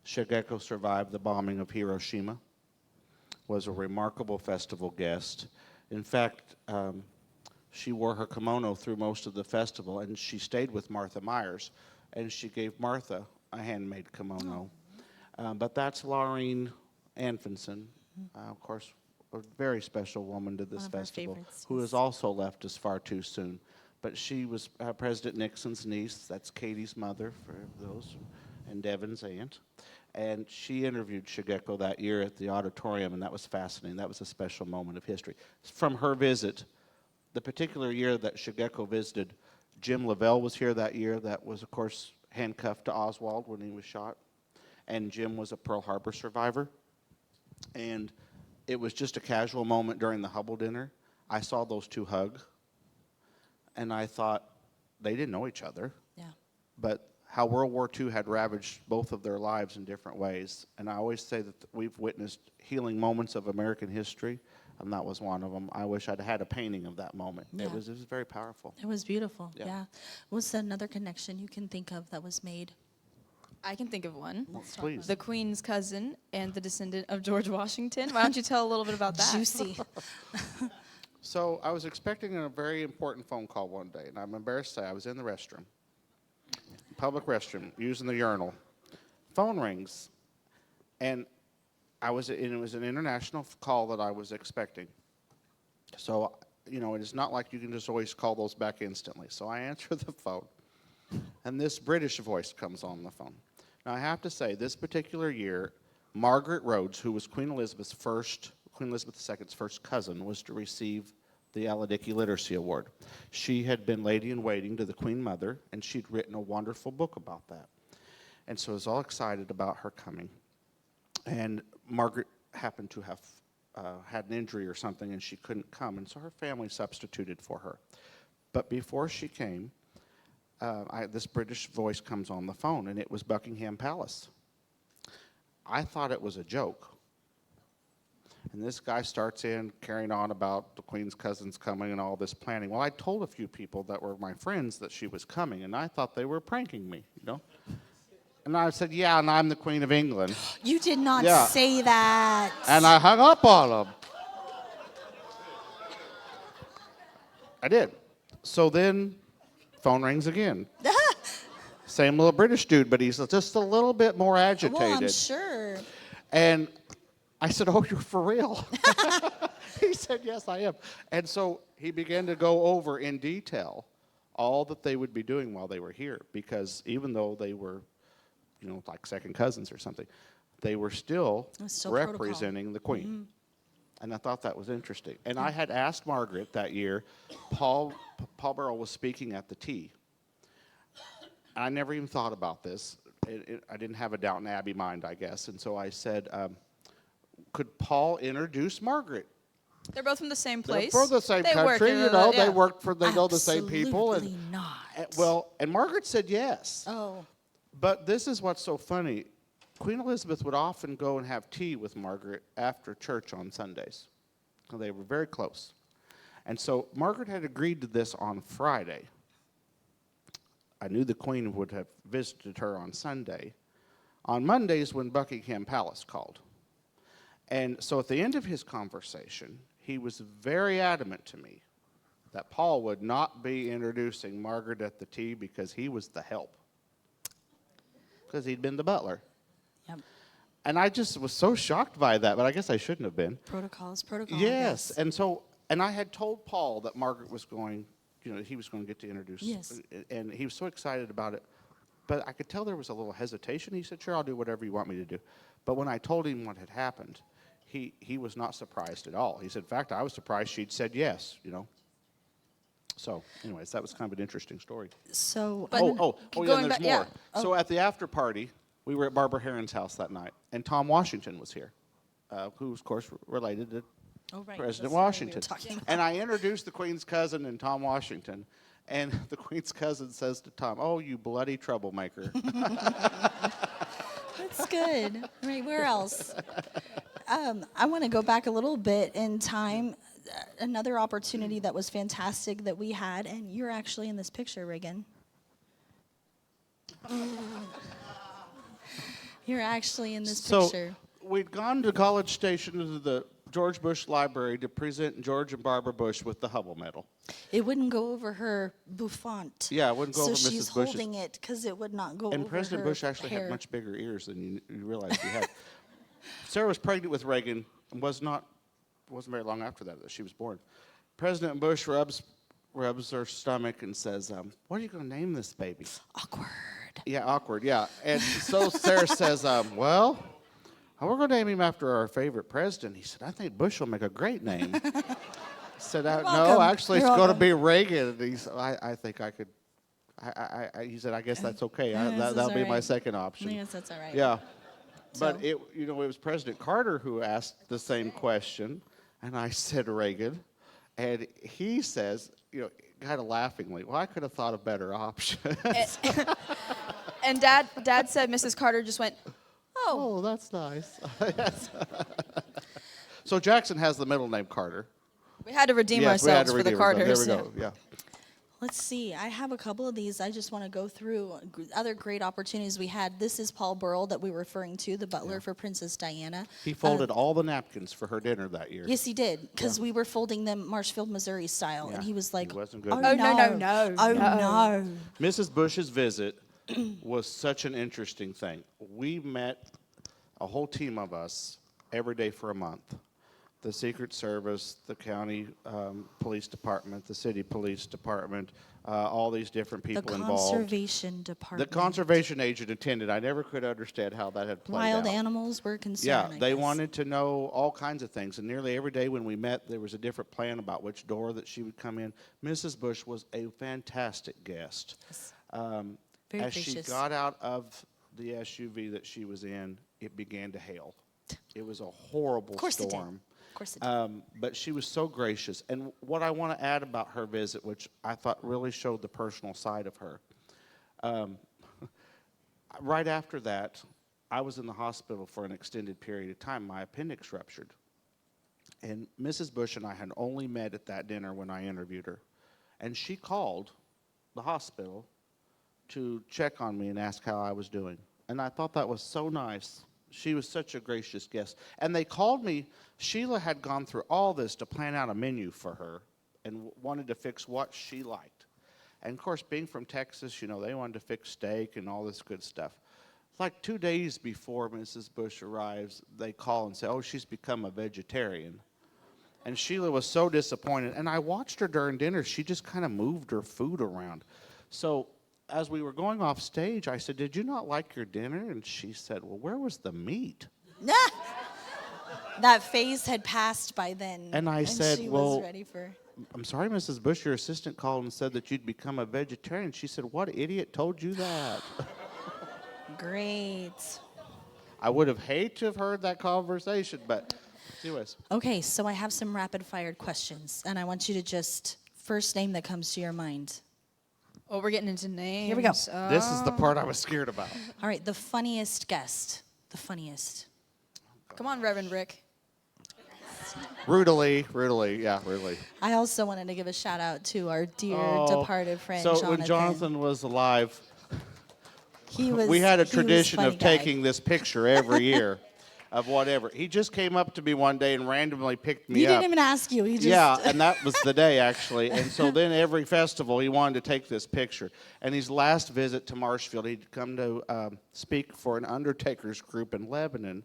C: Shigeko survived the bombing of Hiroshima, was a remarkable festival guest. In fact, she wore her kimono through most of the festival, and she stayed with Martha Myers, and she gave Martha a handmade kimono. But that's Laureen Anfinson, of course, a very special woman to this
B: One of our
C: festival,
B: favorites,
C: who
B: yes.
C: has also left us far too soon. But she was President Nixon's niece. That's Katie's mother, for those, and Devin's aunt. And she interviewed Shigeko that year at the auditorium, and that was fascinating. That was a special moment of history. From her visit, the particular year that Shigeko visited, Jim Lavelle was here that year. That was, of course, handcuffed to Oswald when he was shot. And Jim was a Pearl Harbor survivor. And it was just a casual moment during the Hubble dinner. I saw those two hug. And I thought, they didn't know each other.
B: Yeah.
C: But how World War II had ravaged both of their lives in different ways. And I always say that we've witnessed healing moments of American history, and that was one of them. I wish I'd had a painting of that moment.
B: Yeah.
C: It was very powerful.
B: It was beautiful.
C: Yeah.
B: Yeah. What's another connection you can think of that was made?
D: I can think of one.
B: Let's talk
C: Please.
D: The Queen's cousin and the descendant of George Washington. Why don't you tell a little bit about that?
B: Juicy.
C: So I was expecting a very important phone call one day, and I'm embarrassed to say I was in the restroom, public restroom, using the urinal. Phone rings, and it was an international call that I was expecting. So, you know, it is not like you can just always call those back instantly. So I answer the phone, and this British voice comes on the phone. Now, I have to say, this particular year, Margaret Rhodes, who was Queen Elizabeth II's first cousin, was to receive the Aladickie Literacy Award. She had been lady-in-waiting to the Queen Mother, and she'd written a wonderful book about that. And so I was all excited about her coming. And Margaret happened to have had an injury or something, and she couldn't come, and so her family substituted for her. But before she came, this British voice comes on the phone, and it was Buckingham Palace. I thought it was a joke. And this guy starts in carrying on about the Queen's cousins coming and all this planning. Well, I told a few people that were my friends that she was coming, and I thought they were pranking me, you know. And I said, yeah, and I'm the Queen of England.
B: You did not
C: Yeah.
B: say that.
C: And I hung up on them. I did. So then, phone rings again. Same little British dude, but he's just a little bit more agitated.
B: Well, I'm sure.
C: And I said, oh, you're for real? He said, yes, I am. And so he began to go over in detail all that they would be doing while they were here, because even though they were, you know, like second cousins or something, they were still,
B: It was still
C: representing the Queen.
B: Mm-hmm.
C: And I thought that was interesting. And I had asked Margaret that year, Paul Burrell was speaking at the tea. I never even thought about this. I didn't have a Downton Abbey mind, I guess. And so I said, could Paul introduce Margaret?
D: They're both from the same
C: They're
D: place.
C: from the same
D: They work
C: country,
D: in
C: you
D: the-
C: know.
D: yeah.
C: They work for, they know the same people.
B: Absolutely not.
C: And Margaret said yes.
B: Oh.
C: But this is what's so funny. Queen Elizabeth would often go and have tea with Margaret after church on Sundays. They were very close. And so Margaret had agreed to this on Friday. I knew the Queen would have visited her on Sunday. On Mondays when Buckingham Palace called. And so at the end of his conversation, he was very adamant to me that Paul would not be introducing Margaret at the tea because he was the help. Because he'd been the butler.
B: Yep.
C: And I just was so shocked by that, but I guess I shouldn't have been.
B: Protocol.
C: Yes. And I had told Paul that Margaret was going, he was going to get to introduce.
B: Yes.
C: And he was so excited about it. But I could tell there was a little hesitation. He said, sure, I'll do whatever you want me to do. But when I told him what had happened, he was not surprised at all. He said, in fact, I was surprised she'd said yes, So, anyways, that was kind of an interesting story.
B: So,
D: But-
C: Yeah,
D: Going
C: and there's
D: back-
C: more.
D: yeah.
C: So at the after party, we were at Barbara Herron's house that night, and Tom Washington was here, who, of course, related to
B: oh, right.
C: President
B: that's what we were
C: Washington.
B: talking about.
C: And I introduced the Queen's cousin and Tom Washington, and the Queen's cousin says to Tom, "Oh, you bloody troublemaker."
B: That's good. All right, where else? I want to go back a little bit in time. Another opportunity that was fantastic that we had, and you're actually in this picture, Reagan. You're actually in this
C: So
B: picture.
C: we'd gone to College Station to the George Bush Library to present George and Barbara Bush with the Hubble Medal.
B: It wouldn't go over her bouffant.
C: Yeah, it wouldn't go over
B: So
C: Mrs.
B: she's
C: Bush's.
B: holding it because it would not go
C: And
B: over
C: President
B: her
C: Bush actually
B: hair.
C: had much bigger ears than you realized he had. Sarah was pregnant with Reagan and wasn't very long after that she was born. President Bush rubs her stomach and says, "What are you going to name this baby?"
B: Awkward.
C: Yeah, awkward. Yeah, and so Sarah says, "Well, we're going to name him after our favorite president." He said, "I think Bush will make a great name." I said, "No,
B: welcome.
C: actually,
B: You're
C: it's going to
B: welcome."
C: be Reagan." And he said, "I think I could." He said, "I guess that's okay.
B: This is
C: That'll be
B: all
C: my
B: right.
C: second option."
B: Yes, that's all right.
C: Yeah. But
B: So-
C: it was President Carter who asked the same question, and I said Reagan, and he says, kind of laughingly, "Well, I could have thought of better option."
D: And Dad said Mrs. Carter just went,
C: Oh, that's nice. Yes. So Jackson has the middle name Carter.
D: we had to redeem
C: Yes, we had
D: ourselves
C: to
D: for the
C: redeem ourselves.
D: Carters.
C: There we go. Yeah.
B: Let's see. I have a couple of these. I just want to go through other great opportunities we had. This is Paul Burrell that we were referring to, the butler for Princess Diana.
C: He folded all the napkins for her dinner that year.
B: Yes, he did, because we were folding them Marshfield, Missouri style,
C: Yeah,
B: and he was like,
C: he wasn't good
B: "Oh
C: at
D: it. Oh, no, no,
B: oh
D: no.
B: no."
C: Mrs. Bush's visit was such an interesting thing. We met a whole team of us every day for a month. The Secret Service, the county police department, the city police department, all these different
B: The
C: people involved.
B: conservation
C: The
B: department.
C: conservation agent attended. I never could understand how that had played
B: Wild
C: out.
B: animals were concerned.
C: Yeah,
B: I
C: they
B: guess.
C: wanted to know all kinds of things. And nearly every day when we met, there was a different plan about which door that she would come in. Mrs. Bush was a fantastic guest.
B: Yes.
C: As
B: Very
C: she
B: gracious.
C: got out of the SUV that she was in, it began to hail. It was a horrible
B: Of course it did.
C: storm.
B: Of course it did.
C: But she was so gracious. And what I want to add about her visit, which I thought really showed the personal side of her, right after that, I was in the hospital for an extended period of time. My appendix ruptured. And Mrs. Bush and I had only met at that dinner when I interviewed her. And she called the hospital to check on me and ask how I was doing. And I thought that was so nice. She was such a gracious guest. And they called me. Sheila had gone through all this to plan out a menu for her and wanted to fix what she liked. And of course, being from Texas, they wanted to fix steak and all this good stuff. Like 2 days before Mrs. Bush arrives, they call and say, "Oh, she's become a vegetarian." And Sheila was so disappointed. And I watched her during dinner. She just kind of moved her food around. So as we were going off stage, I said, "Did you not like your dinner?" And she said, "Well, where was the meat?"
B: That phase had passed by then.
C: And I said,
B: she
C: "Well,
B: was ready for.
C: I'm sorry, Mrs. Bush, your assistant called and said that you'd become a vegetarian. She said, what idiot told you that?
B: Great.
C: I would have hated to have heard that conversation, but anyways.
B: Okay, so I have some rapid fire questions, and I want you to just first name that comes to your mind.
D: Oh, we're getting into names.
B: Here we go.
C: This is the part I was scared about.
B: All right, the funniest guest. The funniest.
D: Come on, Reverend Rick.
C: Rudely.
B: I also wanted to give a shout out to our dear departed friend,
C: So
B: Jonathan.
C: when Jonathan was alive,
B: He was,
C: we had a
B: he was
C: tradition
B: funny
C: of
B: guy.
C: taking this picture every year of whatever. He just came up to me one day and randomly picked me
B: He
C: up.
B: didn't even ask you. He just
C: Yeah, and that was the day, actually. And so then every festival, he wanted to take this picture. And his last visit to Marshfield, he'd come to speak for an undertakers group in Lebanon.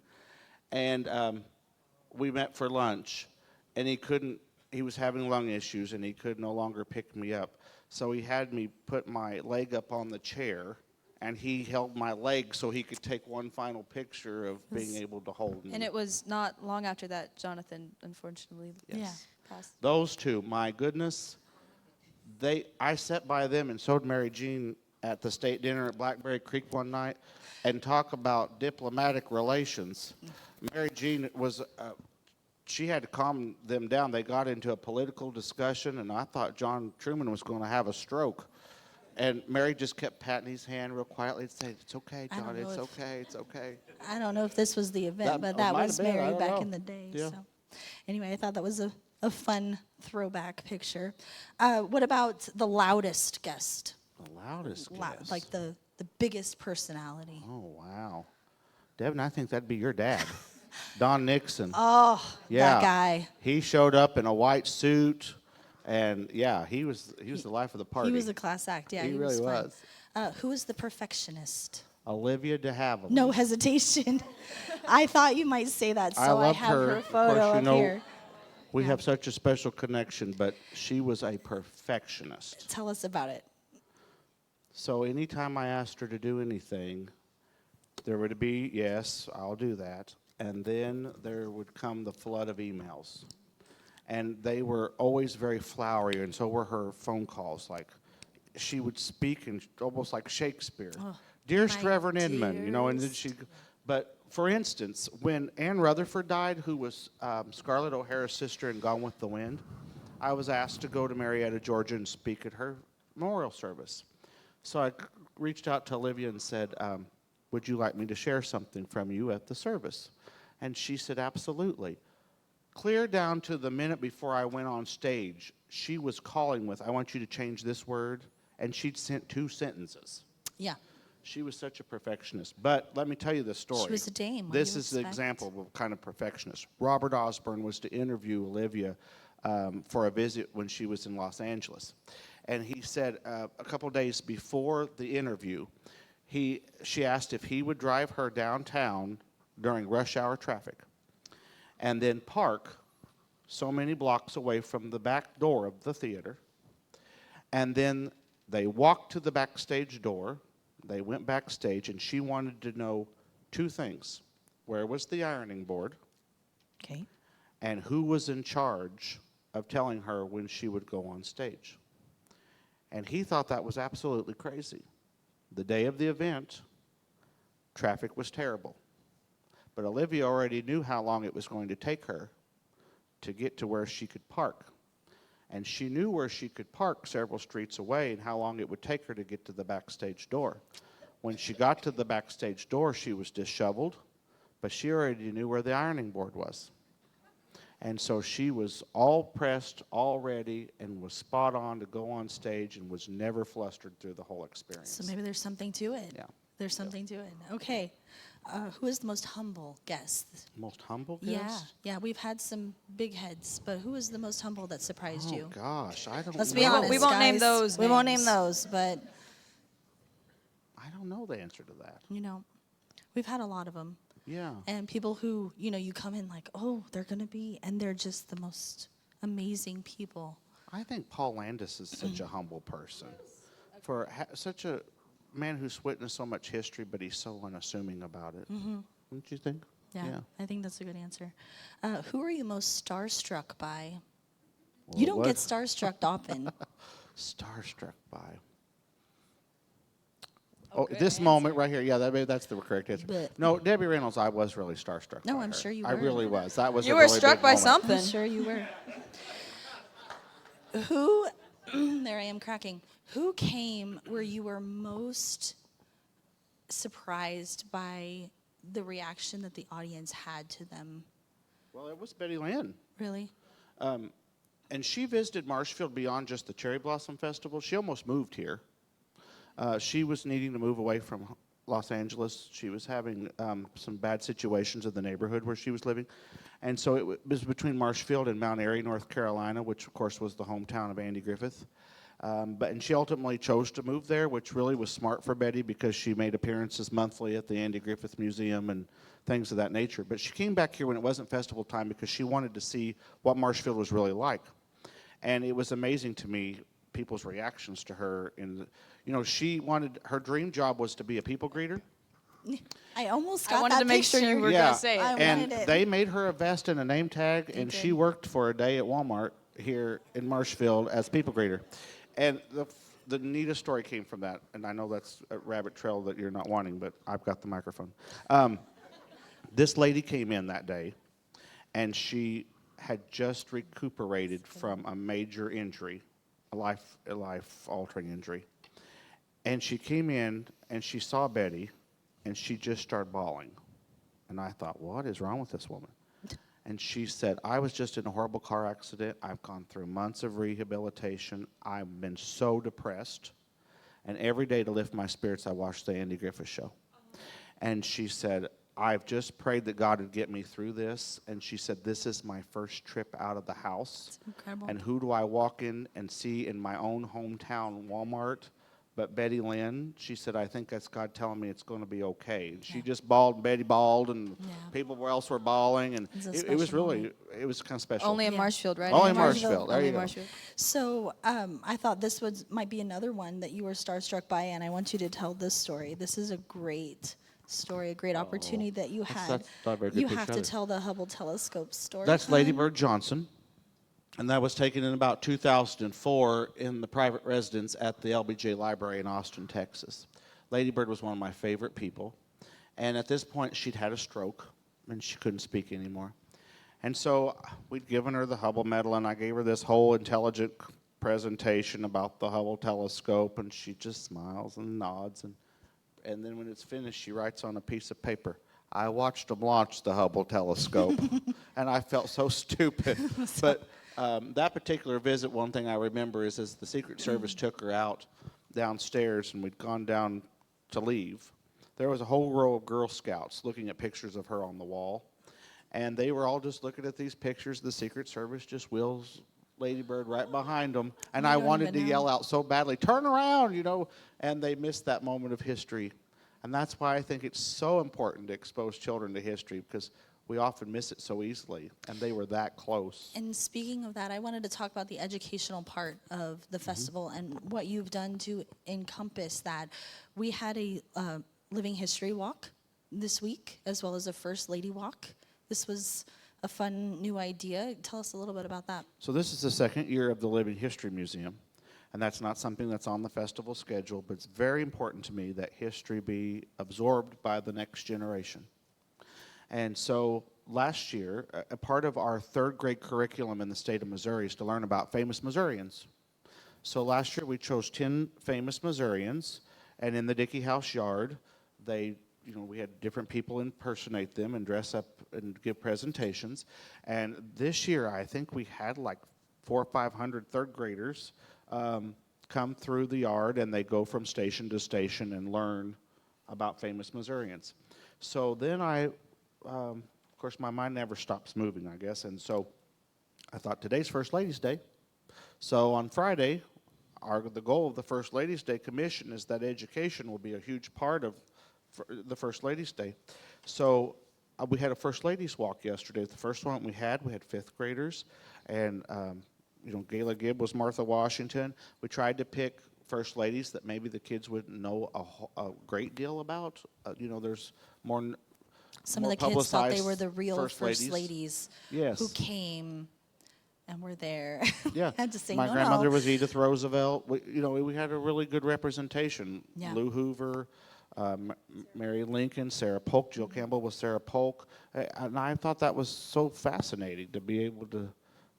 C: And we met for lunch. And he was having lung issues, and he could no longer pick me up. So he had me put my leg up on the chair, and he held my leg so he could take one final picture of being able to hold me.
D: And it was not long after that Jonathan, unfortunately,
C: Yes.
D: passed.
C: Those two, my goodness, I sat by them and so did Mary Jean at the state dinner at Blackberry Creek one night and talk about diplomatic relations. Mary Jean she had to calm them down. They got into a political discussion, and I thought John Truman was going to have a stroke. And Mary just kept patting his hand real quietly and saying, it's okay,
B: I don't
C: John,
B: know
C: it's
B: if-
C: okay, it's okay.
B: I don't know if this was the event, but that
C: might
B: was
C: have been, I
B: Mary
C: don't
B: back
C: know.
B: in the day.
C: Yeah.
B: So, anyway, I thought that was a fun throwback picture. What about the loudest guest?
C: The loudest guest.
B: Like the biggest personality.
C: Oh, wow. Devin, I think that'd be your dad, Don Nixon.
B: Oh,
C: Yeah.
B: that guy.
C: He showed up in a white suit, and yeah, he was the life of the party.
B: He was a class act. Yeah,
C: He
B: he
C: really
B: fun.
C: was.
B: Who is the perfectionist?
C: Olivia de Havilland.
B: No hesitation. I thought you might say that, so I
C: love
B: have her
C: Of
B: photo
C: course, you
B: up
C: know,
B: here.
C: we have such a special connection, but she was a perfectionist.
B: Tell us about it.
C: So anytime I asked her to do anything, there would be, yes, I'll do that. And then there would come the flood of emails. And they were always very flowery, and so were her phone calls. Like, she would speak in almost like Shakespeare. Dearest
B: my
C: Reverend Inman, you know, and then but for instance, when Ann Rutherford died, who was Scarlett O'Hara's sister in Gone with the Wind, I was asked to go to Marietta, Georgia and speak at her memorial service. So I reached out to Olivia and said, would you like me to share something from you at the service? And she said, absolutely. Clear down to the minute before I went on stage, she was calling with, I want you to change this word, and she'd sent 2 sentences.
B: Yeah.
C: She was such a perfectionist. But let me tell you the story.
B: She was a dame. What do
C: This
B: you
C: is the
B: expect?
C: example of a kind of perfectionist. Robert Osborne was to interview Olivia for a visit when she was in Los Angeles. And he said a couple days before the interview, she asked if he would drive her downtown during rush hour traffic and then park so many blocks away from the back door of the theater. And then they walked to the backstage door. They went backstage, and she wanted to know 2 things. Where was the ironing board?
B: Okay.
C: And who was in charge of telling her when she would go on stage? And he thought that was absolutely crazy. The day of the event, traffic was terrible. But Olivia already knew how long it was going to take her to get to where she could park. And she knew where she could park several streets away and how long it would take her to get to the backstage door. When she got to the backstage door, she was disheveled, but she already knew where the ironing board was. And so she was all pressed, all ready, and was spot on to go on stage and was never flustered through the whole experience.
B: So maybe there's something to it.
C: Yeah.
B: There's something to it. Okay. Who is the most humble guest?
C: Most humble
B: Yeah.
C: guest?
B: Yeah, we've had some big heads, but who is the most humble that surprised
C: Oh,
B: you?
C: gosh, I don't
B: Let's
C: know.
B: be honest.
D: We won't name
B: guys.
D: those
B: We won't name
D: names.
B: those, but
C: I don't know the answer to that.
B: we've had a lot of them.
C: Yeah.
B: And people who, you come in like, oh, they're going to be, and they're just the most amazing people.
C: I think Paul Landis is such a humble person. For such a man who's witnessed so much history, but he's so unassuming about it. Don't you think?
B: Yeah, I think that's a good answer. Who are you most starstruck by? You don't
C: what?
B: get starstruck often.
C: Starstruck by.
D: Oh,
C: Oh,
D: good
C: this
D: answer.
C: moment right here. Yeah, that's the correct answer.
B: But-
C: No, Debbie Reynolds, I was really starstruck.
B: No,
C: by
B: I'm
C: her.
B: sure you
C: I
B: were.
C: really was. That was
D: You
C: a
D: were
C: really
D: struck
C: big
D: by
C: moment.
D: something.
B: I'm sure you were. Who, there I am cracking. Who came where you were most surprised by the reaction that the audience had to them?
C: Well, it was Betty Lynn.
B: Really?
C: And she visited Marshfield beyond just the Cherry Blossom Festival. She almost moved here. She was needing to move away from Los Angeles. She was having some bad situations in the neighborhood where she was living. And so it was between Marshfield and Mount Airy, North Carolina, which, of course, was the hometown of Andy Griffith. And she ultimately chose to move there, which really was smart for Betty because she made appearances monthly at the Andy Griffith Museum and things of that nature. But she came back here when it wasn't festival time because she wanted to see what Marshfield was really like. And it was amazing to me, people's reactions to her. She wanted, her dream job was to be a people greeter.
B: I almost got
D: I wanted
B: that
D: to make sure you
B: picture.
D: were
C: Yeah,
D: going to say it.
B: I
C: and
B: wanted it.
C: they made her a vest and a name tag, and
B: did.
C: she worked for a day at Walmart here in Marshfield as people greeter. And the neatest story came from that, and I know that's a rabbit trail that you're not wanting, but I've got the microphone. This lady came in that day, and she had just recuperated from a major injury, a life-altering injury. And she came in, and she saw Betty, and she just started bawling. And I thought, what is wrong with this woman? And she said, I was just in a horrible car accident. I've gone through months of rehabilitation. I've been so depressed. And every day to lift my spirits, I watched the Andy Griffith Show. And she said, I've just prayed that God would get me through this. And she said, this is my first trip out of the house.
B: That's incredible.
C: And who do I walk in and see in my own hometown Walmart but Betty Lynn? She said, I think that's God telling me it's going to be okay. And she just bawled, and Betty bawled, and
B: Yeah.
C: people else were bawling. And
B: It's a
C: it was
B: special
C: really,
B: moment.
C: it was kind of special.
D: Only in
B: Yeah.
D: Marshfield, right?
C: Only in
B: Marshfield.
C: Marshfield. There
D: Only
C: you
D: in
C: go.
D: Marshfield.
B: So I thought this might be another one that you were starstruck by, and I want you to tell this story. This is a great story, a great opportunity that you had.
C: that's not a very good
B: You
C: picture
B: have to
C: either.
B: tell the Hubble telescope story.
C: That's Lady
B: time.
C: Bird Johnson. And that was taken in about 2004 in the private residence at the LBJ Library in Austin, Texas. Lady Bird was one of my favorite people. And at this point, she'd had a stroke, and she couldn't speak anymore. And so we'd given her the Hubble Medal, and I gave her this whole intelligent presentation about the Hubble telescope, and she just smiles and nods. And then when it's finished, she writes on a piece of paper, I watched them launch the Hubble telescope. And I felt so stupid. But that particular visit, one thing I remember is as the Secret Service took her out downstairs and we'd gone down to leave, there was a whole row of Girl Scouts looking at pictures of her on the wall. And they were all just looking at these pictures. The Secret Service just wheels Lady Bird right behind them. And
B: You
C: I
B: don't
C: wanted
B: even
C: to
B: know.
C: yell out so badly, turn around, and they missed that moment of history. And that's why I think it's so important to expose children to history, because we often miss it so easily, and they were that close.
B: And speaking of that, I wanted to talk about the educational part of the
C: Mm-hmm.
B: festival and what you've done to encompass that. We had a living history walk this week, as well as a First Lady walk. This was a fun new idea. Tell us a little bit about that.
C: So this is the second year of the Living History Museum, and that's not something that's on the festival schedule, but it's very important to me that history be absorbed by the next generation. And so last year, a part of our third grade curriculum in the state of Missouri is to learn about famous Missourians. So last year we chose 10 famous Missourians, and in the Dickey House yard, we had different people impersonate them and dress up and give presentations. And this year, I think we had like 400 or 500 third graders come through the yard, and they go from station to station and learn about famous Missourians. So then of course, my mind never stops moving, I guess, and so I thought, today's First Ladies' Day. So on Friday, the goal of the First Ladies' Day Commission is that education will be a huge part of the First Ladies' Day. So we had a First Ladies' Walk yesterday. The first one we had fifth graders, and Gayla Gibb was Martha Washington. We tried to pick First Ladies that maybe the kids wouldn't know a great deal about. There's more.
B: Some
C: more
B: of the kids thought they
C: publicized
B: were the real
C: First
B: First
C: Ladies.
B: Ladies
C: Yes.
B: who came and were there.
C: Yeah.
B: I had to say
C: My
B: no,
C: grandmother
B: no.
C: was Edith Roosevelt. We had a really good representation.
B: Yeah.
C: Lou Hoover, Mary Lincoln, Sarah Polk. Jill Campbell was Sarah Polk. And I thought that was so fascinating to be able to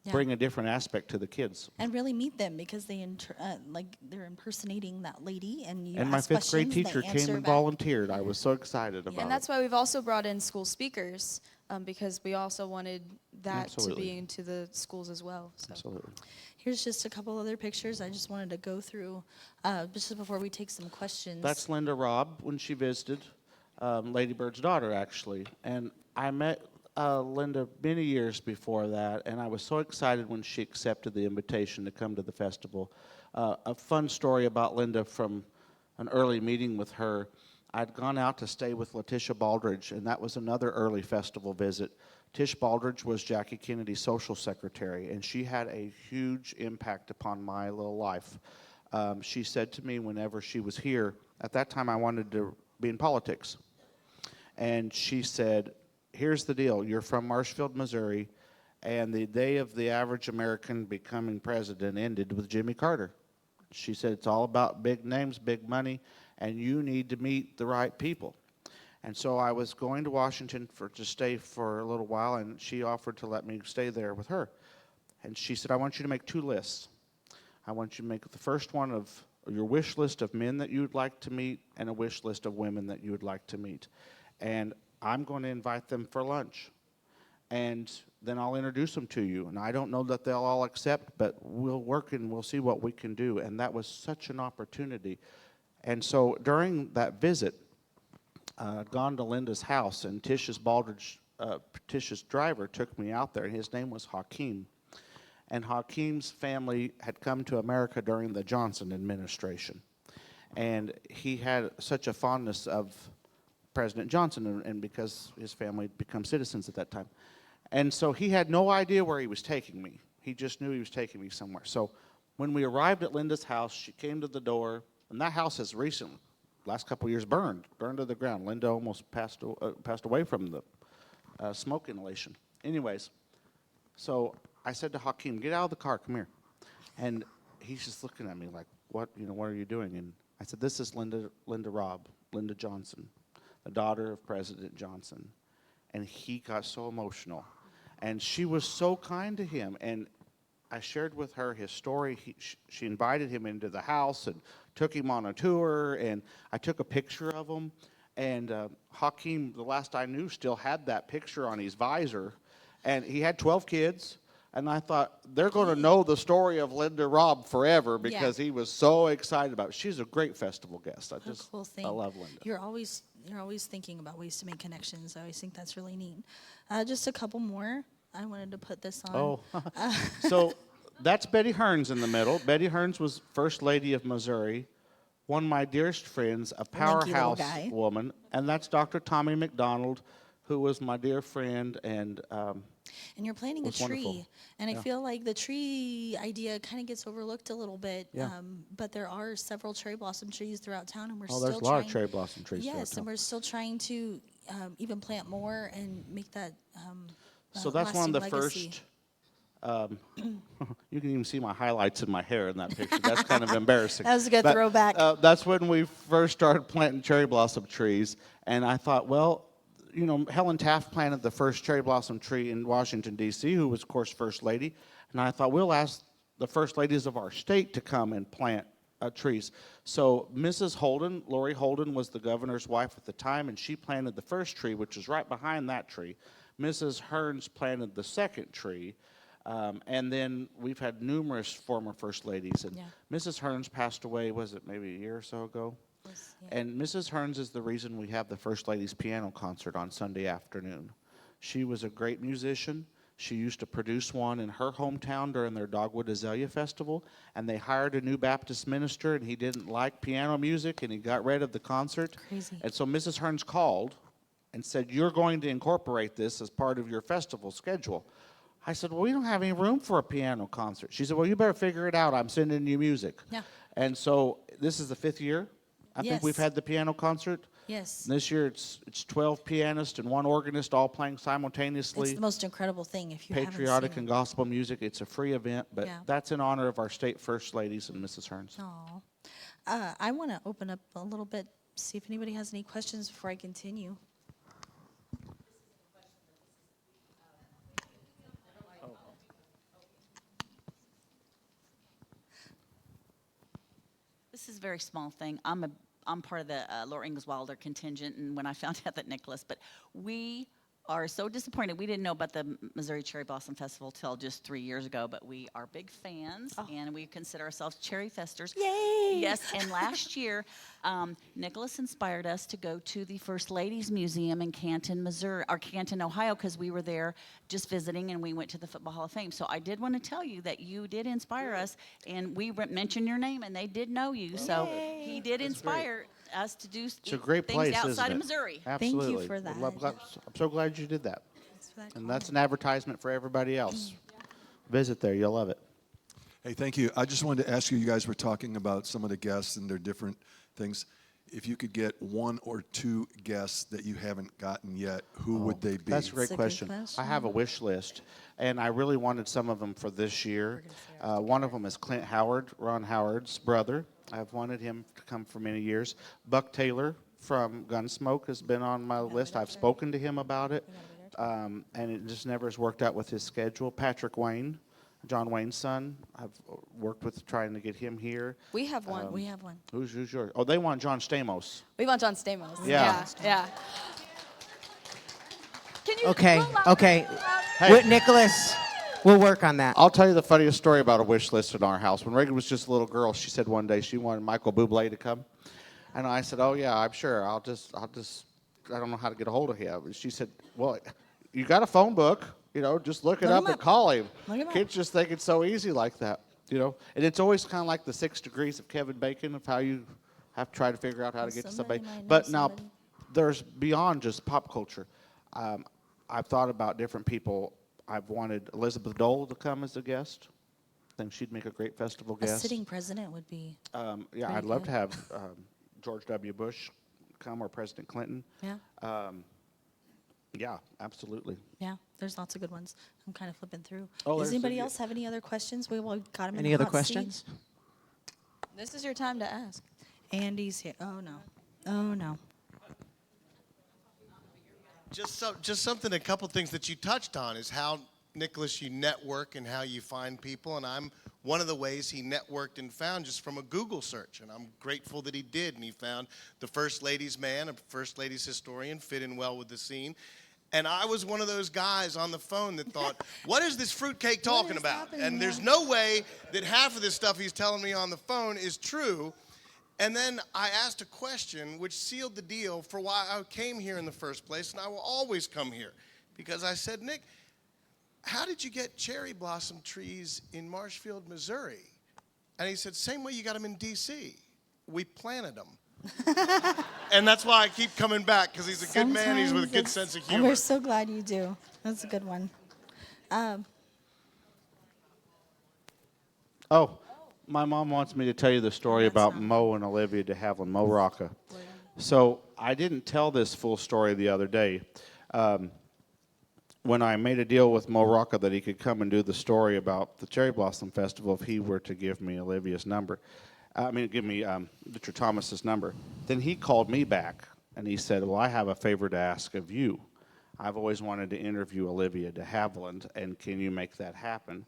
B: Yeah.
C: bring a different aspect to the kids.
B: And really meet them because they're impersonating that lady, and you
C: And my
B: ask
C: fifth grade
B: questions,
C: teacher
B: they
C: came
B: answer
C: and
B: back.
C: volunteered. I was so excited about
D: And
C: it.
D: that's why we've also brought in school speakers, because we also wanted that
C: Absolutely.
D: to be into the schools as well. So.
C: Absolutely.
B: Here's just a couple other pictures. I just wanted to go through just before we take some questions.
C: That's Linda Robb when she visited, Lady Bird's daughter, actually. And I met Linda many years before that, and I was so excited when she accepted the invitation to come to the festival. A fun story about Linda from an early meeting with her. I'd gone out to stay with Letitia Baldridge, and that was another early festival visit. Tish Baldridge was Jackie Kennedy's social secretary, and she had a huge impact upon my little life. She said to me whenever she was here, at that time I wanted to be in politics. And she said, here's the deal, you're from Marshfield, Missouri, and the day of the average American becoming president ended with Jimmy Carter. She said, it's all about big names, big money, and you need to meet the right people. And so I was going to Washington to stay for a little while, and she offered to let me stay there with her. And she said, I want you to make 2 lists. I want you to make the first one of your wish list of men that you would like to meet and a wish list of women that you would like to meet. And I'm going to invite them for lunch. And then I'll introduce them to you. And I don't know that they'll all accept, but we'll work and we'll see what we can do. And that was such an opportunity. And so during that visit, I'd gone to Linda's house, and Tish's driver took me out there, and his name was Hakeem. And Hakeem's family had come to America during the Johnson administration. And he had such a fondness of President Johnson, and because his family had become citizens at that time. And so he had no idea where he was taking me. He just knew he was taking me somewhere. So when we arrived at Linda's house, she came to the door, and that house has recently, last couple of years, burned to the ground. Linda almost passed away from the smoke inhalation. Anyways, so I said to Hakeem, get out of the car, come here. And he's just looking at me like, what are you doing? And I said, this is Linda Robb, Linda Johnson, the daughter of President Johnson. And he got so emotional. And she was so kind to him. And I shared with her his story. She invited him into the house and took him on a tour. And I took a picture of him. And Hakeem, the last I knew, still had that picture on his visor. And he had 12 kids. And I thought, they're going to know the story of Linda Robb forever because he was so excited about it. She's a great festival guest.
B: Cool thing.
C: I love Linda.
B: You're always thinking about ways to make connections. I always think that's really neat. Just a couple more. I wanted to put this on.
C: Oh, so that's Betty Hearns in the middle. Betty Hearns was First Lady of Missouri, one of my dearest friends, a powerhouse woman. And that's Dr. Tommy McDonald, who was my dear friend and
B: and you're planting a tree,
C: wonderful.
B: and I feel like the tree idea kind of gets overlooked a little bit. But there are several cherry blossom trees throughout town, and we're still
C: there's a lot of cherry blossom trees.
B: Yes, and we're still trying to even plant more and make that.
C: So that's one of the
B: legacy.
C: first. You can even see my highlights in my hair in that picture. That's kind of embarrassing.
B: That was a good throwback.
C: That's when we first started planting cherry blossom trees, and I thought, well, Helen Taft planted the first cherry blossom tree in Washington, D.C., who was, of course, First Lady. And I thought, we'll ask the First Ladies of our state to come and plant trees. So Mrs. Holden, Lori Holden, was the governor's wife at the time, and she planted the first tree, which is right behind that tree. Mrs. Hearns planted the second tree. And then we've had numerous former First Ladies. And Mrs. Hearns passed away, was it maybe a year or so ago?
B: Yes,
C: And Mrs. Hearns is the reason we have the First Lady's piano concert on Sunday afternoon. She was a great musician. She used to produce one in her hometown during their Dogwood Azalea Festival, and they hired a new Baptist minister, and he didn't like piano music, and he got rid of the concert.
B: Crazy.
C: And so Mrs. Hearns called and said, you're going to incorporate this as part of your festival schedule. I said, well, we don't have any room for a piano concert. She said, well, you better figure it out. I'm sending you music.
B: Yeah.
C: And so this is the 5th year. I think we've
B: Yes.
C: had the piano concert.
B: Yes.
C: And this year it's 12 pianists and one organist all playing simultaneously.
B: It's the most incredible thing if you
C: Patriotic
B: haven't
C: and
B: seen
C: gospel music. It's a free event, but
B: Yeah.
C: that's in honor of our state first ladies and Mrs. Hearns.
B: it. Aw. I want to open up a little bit, see if anybody has any questions before I continue.
E: This is a very small thing. I'm part of the Laura Ingalls Wilder contingent, and when I found out that Nicholas, but we are so disappointed. We didn't know about the Missouri Cherry Blossom Festival till just 3 years ago, but we are big fans, and we consider ourselves cherry festers.
B: Yay!
E: Yes, and last year, Nicholas inspired us to go to the First Ladies Museum in Canton, Missouri, or Canton, Ohio, because we were there just visiting, and we went to the Football Hall of Fame. So I did want to tell you that you did inspire us, and we mentioned your name, and they did know you. So he did inspire us to do
C: It's a great
E: things
C: place,
E: outside
C: isn't
E: of
C: it?
E: Missouri.
C: Absolutely.
B: for
C: Well,
B: that.
C: I'm so glad you did that.
B: Thanks for that
C: And
B: call.
C: that's an advertisement for everybody else. Visit there. You'll love it.
F: Hey, thank you. I just wanted to ask you, you guys were talking about some of the guests and their different things. If you could get one or two guests that you haven't gotten yet, who would they be?
C: That's a great
B: That's a good
C: question.
B: question.
C: I have a wish list, and I really wanted some of them for this year. One of them is Clint Howard, Ron Howard's brother. I've wanted him to come for many years. Buck Taylor from Gunsmoke has been on my list. I've spoken to him about it, and it just never has worked out with his schedule. Patrick Wayne, John Wayne's son. I've worked with trying to get him here.
D: We have one.
B: We have one.
C: Who's yours? Oh, they want John Stamos.
D: We want John Stamos.
C: Yeah.
D: Yeah. Can you
A: Okay,
D: go louder?
A: okay.
C: Hey.
A: With Nicholas, we'll work on that.
C: I'll tell you the funniest story about a wish list in our house. When Reagan was just a little girl, she said one day she wanted Michael Bublé to come. And I said, oh, yeah, I'm sure. I don't know how to get a hold of him. And she said, well, you got a phone book, just look it
B: Look
C: up
B: him
C: and
B: up.
C: call him.
B: Look him up.
C: Kids just think it's so easy like that, And it's always kind of like the 6 degrees of Kevin Bacon of how you have to try to figure out how to get to somebody.
B: Somebody might know
C: But now,
B: somebody.
C: there's beyond just pop culture. I've thought about different people. I've wanted Elizabeth Dole to come as a guest. I think she'd make a great festival
B: A
C: guest.
B: sitting president would be.
C: Yeah,
B: pretty
C: I'd love
B: good.
C: to have George W. Bush come or President Clinton.
B: Yeah.
C: Yeah, absolutely.
B: Yeah. There's lots of good ones. I'm kind of flipping through.
C: Oh,
B: Does
C: there's
B: anybody
C: a-
B: else have any other questions? We got him in
A: Any
B: the
A: other
B: hot
A: questions?
D: This is your time to ask.
B: seat. Andy's here. Oh no. Oh no.
G: Just something, a couple things that you touched on is how, Nicholas, you network and how you find people. And I'm one of the ways he networked and found just from a Google search. And I'm grateful that he did. And he found the First Lady's man, a First Lady's historian, fit in well with the scene. And I was one of those guys on the phone that thought, what is this fruitcake talking
B: is
G: about?
B: happening
G: And
B: now?
G: there's no way that half of this stuff he's telling me on the phone is true. And then I asked a question which sealed the deal for why I came here in the first place, and I will always come here. Because I said, Nick, how did you get cherry blossom trees in Marshfield, Missouri? And he said, same way you got them in D.C. We planted them. And that's why I keep coming back, because he's a good man. He's with a good
B: Sometimes
G: sense of
B: And
G: humor.
B: we're so glad you do. That's a good one.
C: Oh, my mom wants me to tell you the story
B: That's
C: about
B: not-
C: Mo and Olivia de Havilland, Mo Rocca. So I didn't tell this full story the other day. When I made a deal with Mo Rocca that he could come and do the story about the Cherry Blossom Festival if he were to give me Olivia's number, give me Richard Thomas's number, then he called me back and he said, well, I have a favor to ask of you. I've always wanted to interview Olivia de Havilland, and can you make that happen?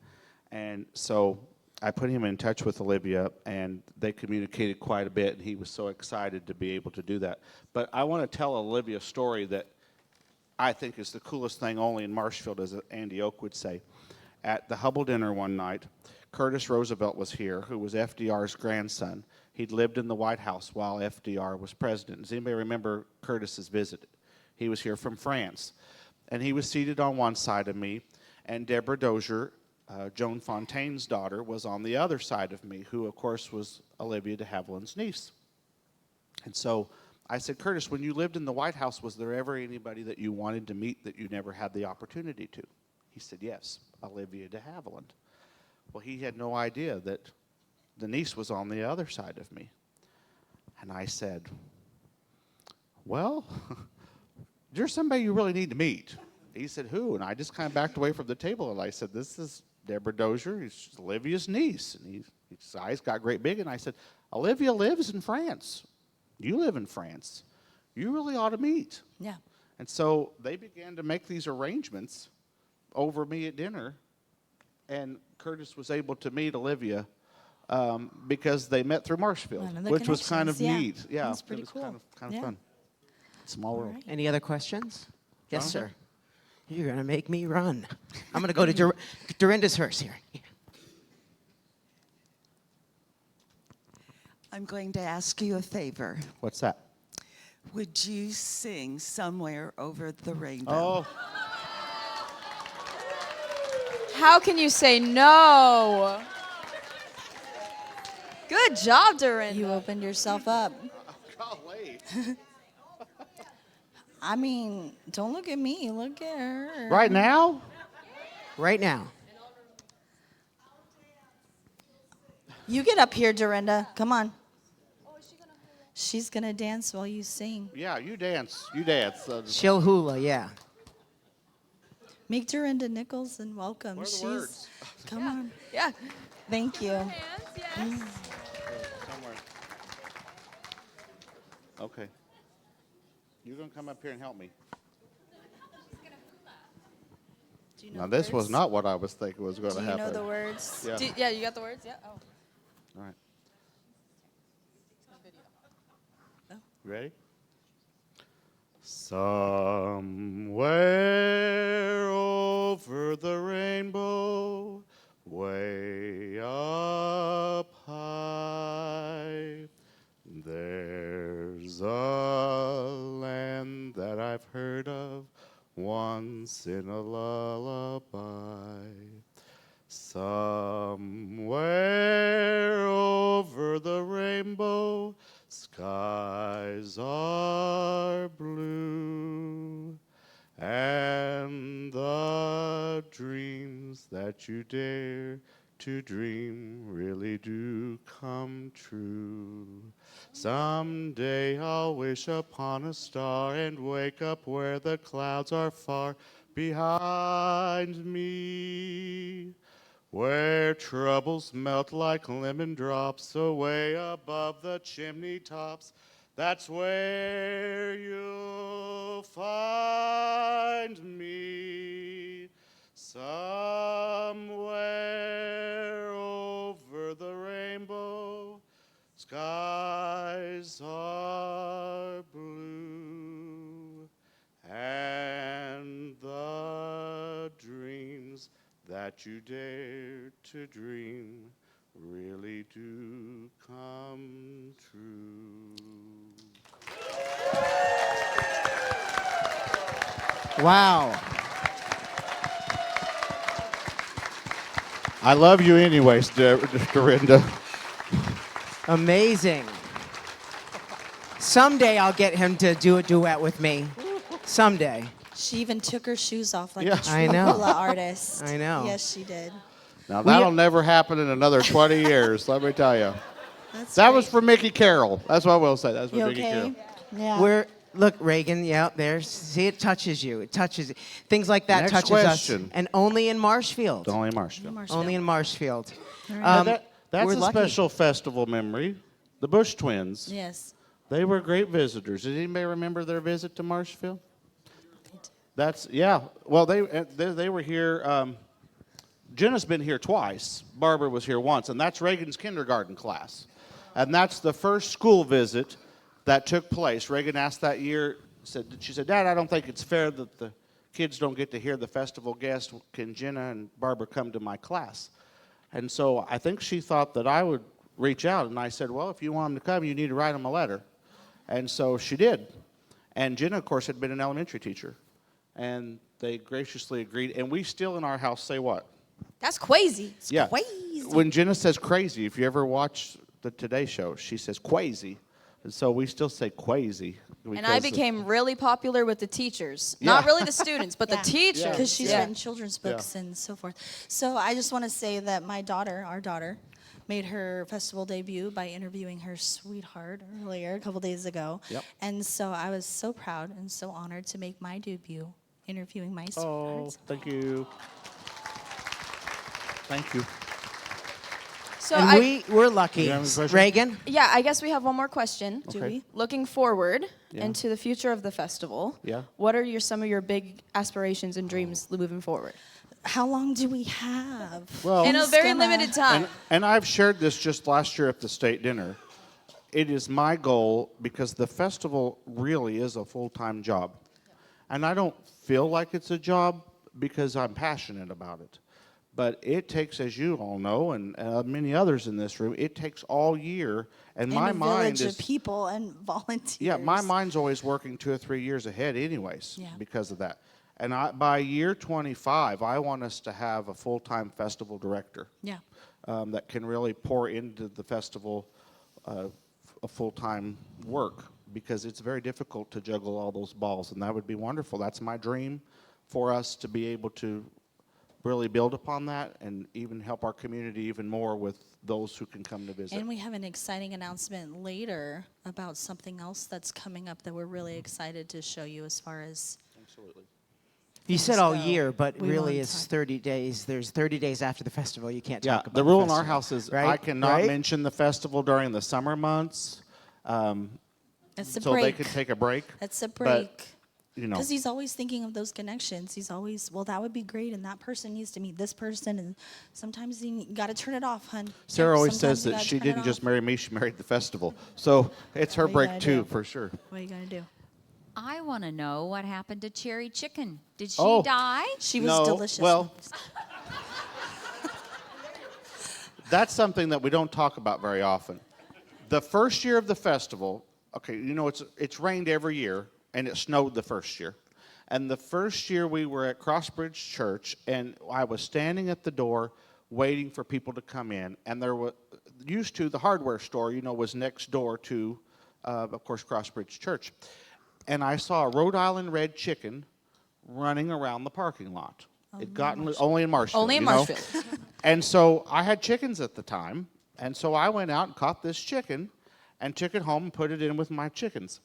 C: And so I put him in touch with Olivia, and they communicated quite a bit, and he was so excited to be able to do that. But I want to tell Olivia a story that I think is the coolest thing only in Marshfield, as Andy Oak would say. At the Hubble dinner one night, Curtis Roosevelt was here, who was FDR's grandson. He'd lived in the White House while FDR was president. Does anybody remember Curtis's visit? He was here from France. And he was seated on one side of me, and Deborah Dozier, Joan Fontaine's daughter, was on the other side of me, who, of course, was Olivia de Havilland's niece. And so I said, Curtis, when you lived in the White House, was there ever anybody that you wanted to meet that you never had the opportunity to? He said, yes, Olivia de Havilland. Well, he had no idea that the niece was on the other side of me. And I said, well, there's somebody you really need to meet. He said, who? And I just kind of backed away from the table, and I said, this is Deborah Dozier. She's Olivia's niece. And his eyes got great big, and I said, Olivia lives in France. You live in France. You really ought to meet.
B: Yeah.
C: And so they began to make these arrangements over me at dinner, and Curtis was able to meet Olivia because they met through Marshfield,
B: One of the
C: which was kind of
B: connections,
C: neat. Yeah,
B: That's pretty
C: it was
B: cool.
C: kind of
B: Yeah.
C: fun. Small world.
B: right.
A: Any other questions? Yes,
C: Jonathan?
A: sir. You're going to make me run. I'm going to go to Dorinda's first here.
H: I'm going to ask you a favor.
C: What's that?
H: Would you sing Somewhere Over the Rainbow?
C: Oh,
D: How can you say no? Good job, Dorinda.
B: You opened yourself up.
C: golly.
B: I mean, don't look at me. Look at her.
C: Right now?
A: Right now.
B: You get up here, Dorinda. Come on. She's going to dance while you sing.
C: Yeah, you dance. You dance.
A: She'll hula, yeah.
B: Make Dorinda Nichols and welcome.
C: What are the words?
B: Come on.
D: Yeah.
B: Thank you.
D: Hands, yes.
C: Somewhere. Okay. You're going to come up here and help me.
B: Do you know
C: Now,
B: the
C: this was
B: words?
C: not what I was thinking was going
B: Do
C: to
B: you
C: happen.
B: know the words?
C: Yeah.
D: Yeah, you got the words? Yeah. Oh.
C: All right. You ready? Somewhere over the rainbow, way up high, there's a land that I've heard of once in a lullaby. Somewhere over the rainbow, skies are blue, and the dreams that you dare to dream really do come true. Someday I'll wish upon a star and wake up where the clouds are far behind me, where troubles melt like lemon drops away above the chimney tops. That's where you'll find me, somewhere over the rainbow. Skies are blue, and the dreams that you dare to dream really do come true.
A: Wow.
C: I love you anyways, Dorinda.
A: Amazing. Someday I'll get him to do a duet with me. Someday.
B: She even took her shoes off like
C: Yeah.
B: a true
A: I know.
B: hula artist.
A: I know.
B: Yes, she did.
C: Now, that'll never happen in another 20 years, let me tell you.
B: That's
C: That
B: great.
C: was for Mickey Carroll. That's what I will say. That's for
B: You
C: Mickey Carroll.
B: okay? Yeah.
A: Look, Reagan, yeah, there's, see, it touches you. It touches, things like that
C: Next
A: touches
C: question.
A: us. And only in Marshfield.
C: Only Marshfield.
B: Marshall.
A: Only in Marshfield.
C: Now that's
A: we're
C: a
A: lucky.
C: special festival memory. The Bush twins.
B: Yes.
C: They were great visitors. Did anybody remember their visit to Marshfield? That's, yeah. Well, they were here. Jenna's been here twice. Barbara was here once, and that's Reagan's kindergarten class. And that's the first school visit that took place. Reagan asked that year, she said, Dad, I don't think it's fair that the kids don't get to hear the festival guest. Can Jenna and Barbara come to my class? And so I think she thought that I would reach out, and I said, well, if you want them to come, you need to write them a letter. And so she did. And Jenna, of course, had been an elementary teacher. And they graciously agreed. And we still in our house say what?
D: That's crazy.
C: Yeah.
B: crazy.
C: When Jenna says crazy, if you ever watch the Today Show, she says quazy. And so we still say quazy.
D: And I became really popular with the teachers.
C: Yeah.
D: Not really the students, but the
B: Yeah.
D: teachers.
B: Because she's
D: Yeah.
B: written children's books and so forth. So I just want to say that my daughter, our daughter, made her festival debut by interviewing her sweetheart earlier, a couple days ago.
C: Yep.
B: And so I was so proud and so honored to make my debut interviewing my
C: Oh,
B: sweetheart.
C: thank you. Thank you.
D: So
A: And we're lucky.
C: You have any questions?
A: Reagan?
D: yeah, I guess we have one more question.
B: Do
C: Okay.
B: we?
D: Looking forward
C: Yeah.
D: into the future of the festival,
C: Yeah.
D: what are some of your big aspirations and dreams moving forward?
B: How long do we have?
C: Well,
D: In a
B: Who's
D: very
B: gonna-
D: limited time.
C: and I've shared this just last year at the state dinner. It is my goal because the festival really is a full-time job. And I don't feel like it's a job because I'm passionate about it. But it takes, as you all know, and many others in this room, it takes all year. And my
B: and a
C: mind
B: village
C: is
B: of people and volunteers.
C: yeah, my mind's always working 2 or 3 years ahead, anyways,
B: Yeah.
C: because of that. And by year 25, I want us to have a full-time festival director.
B: Yeah.
C: That can really pour into the festival a full-time work, because it's very difficult to juggle all those balls, and that would be wonderful. That's my dream, for us to be able to really build upon that and even help our community even more with those who can come to visit.
B: And we have an exciting announcement later about something else that's coming up that we're really excited to show you as far as
C: Absolutely.
A: You said
B: things
A: all
B: go.
A: year, but
B: We
A: really
B: want
A: it's
B: time.
A: 30 days. There's 30 days after the festival. You can't
C: Yeah,
A: talk about
C: the rule in our
A: festival,
C: house is
A: right?
C: I cannot
A: Right?
C: mention the festival during the summer months,
B: that's a
C: so
B: break.
C: they can take a break.
B: That's a
C: But,
B: break.
C: you know,
B: Because he's always thinking of those connections. He's always, well, that would be great, and that person needs to meet this person, and sometimes you got to turn it off, hun.
C: Sarah always
B: Sometimes
C: says
B: you
C: that
B: gotta
C: she
B: turn it
C: didn't just
B: off.
C: marry me, she married the festival. So it's her
B: What you
C: break
B: gotta
C: too,
B: do?
C: for sure.
B: What are you going to do?
I: I want to know what happened to Cherry Chicken. Did she
C: Oh.
I: die?
B: She was
C: No,
B: delicious.
C: well, that's something that we don't talk about very often. The first year of the festival, okay, you know, it's rained every year, and it snowed the first year. And the first year we were at Crossbridge Church, and I was standing at the door waiting for people to come in, and there was, used to, the hardware store, you know, was next door to, of course, Crossbridge Church. And I saw a Rhode Island red chicken running around the parking lot. It gotten only in Marshfield.
D: Only in
C: you know?
D: Marshfield.
C: And so I had chickens at the time, and so I went out and caught this chicken and took it home and put it in with my chickens.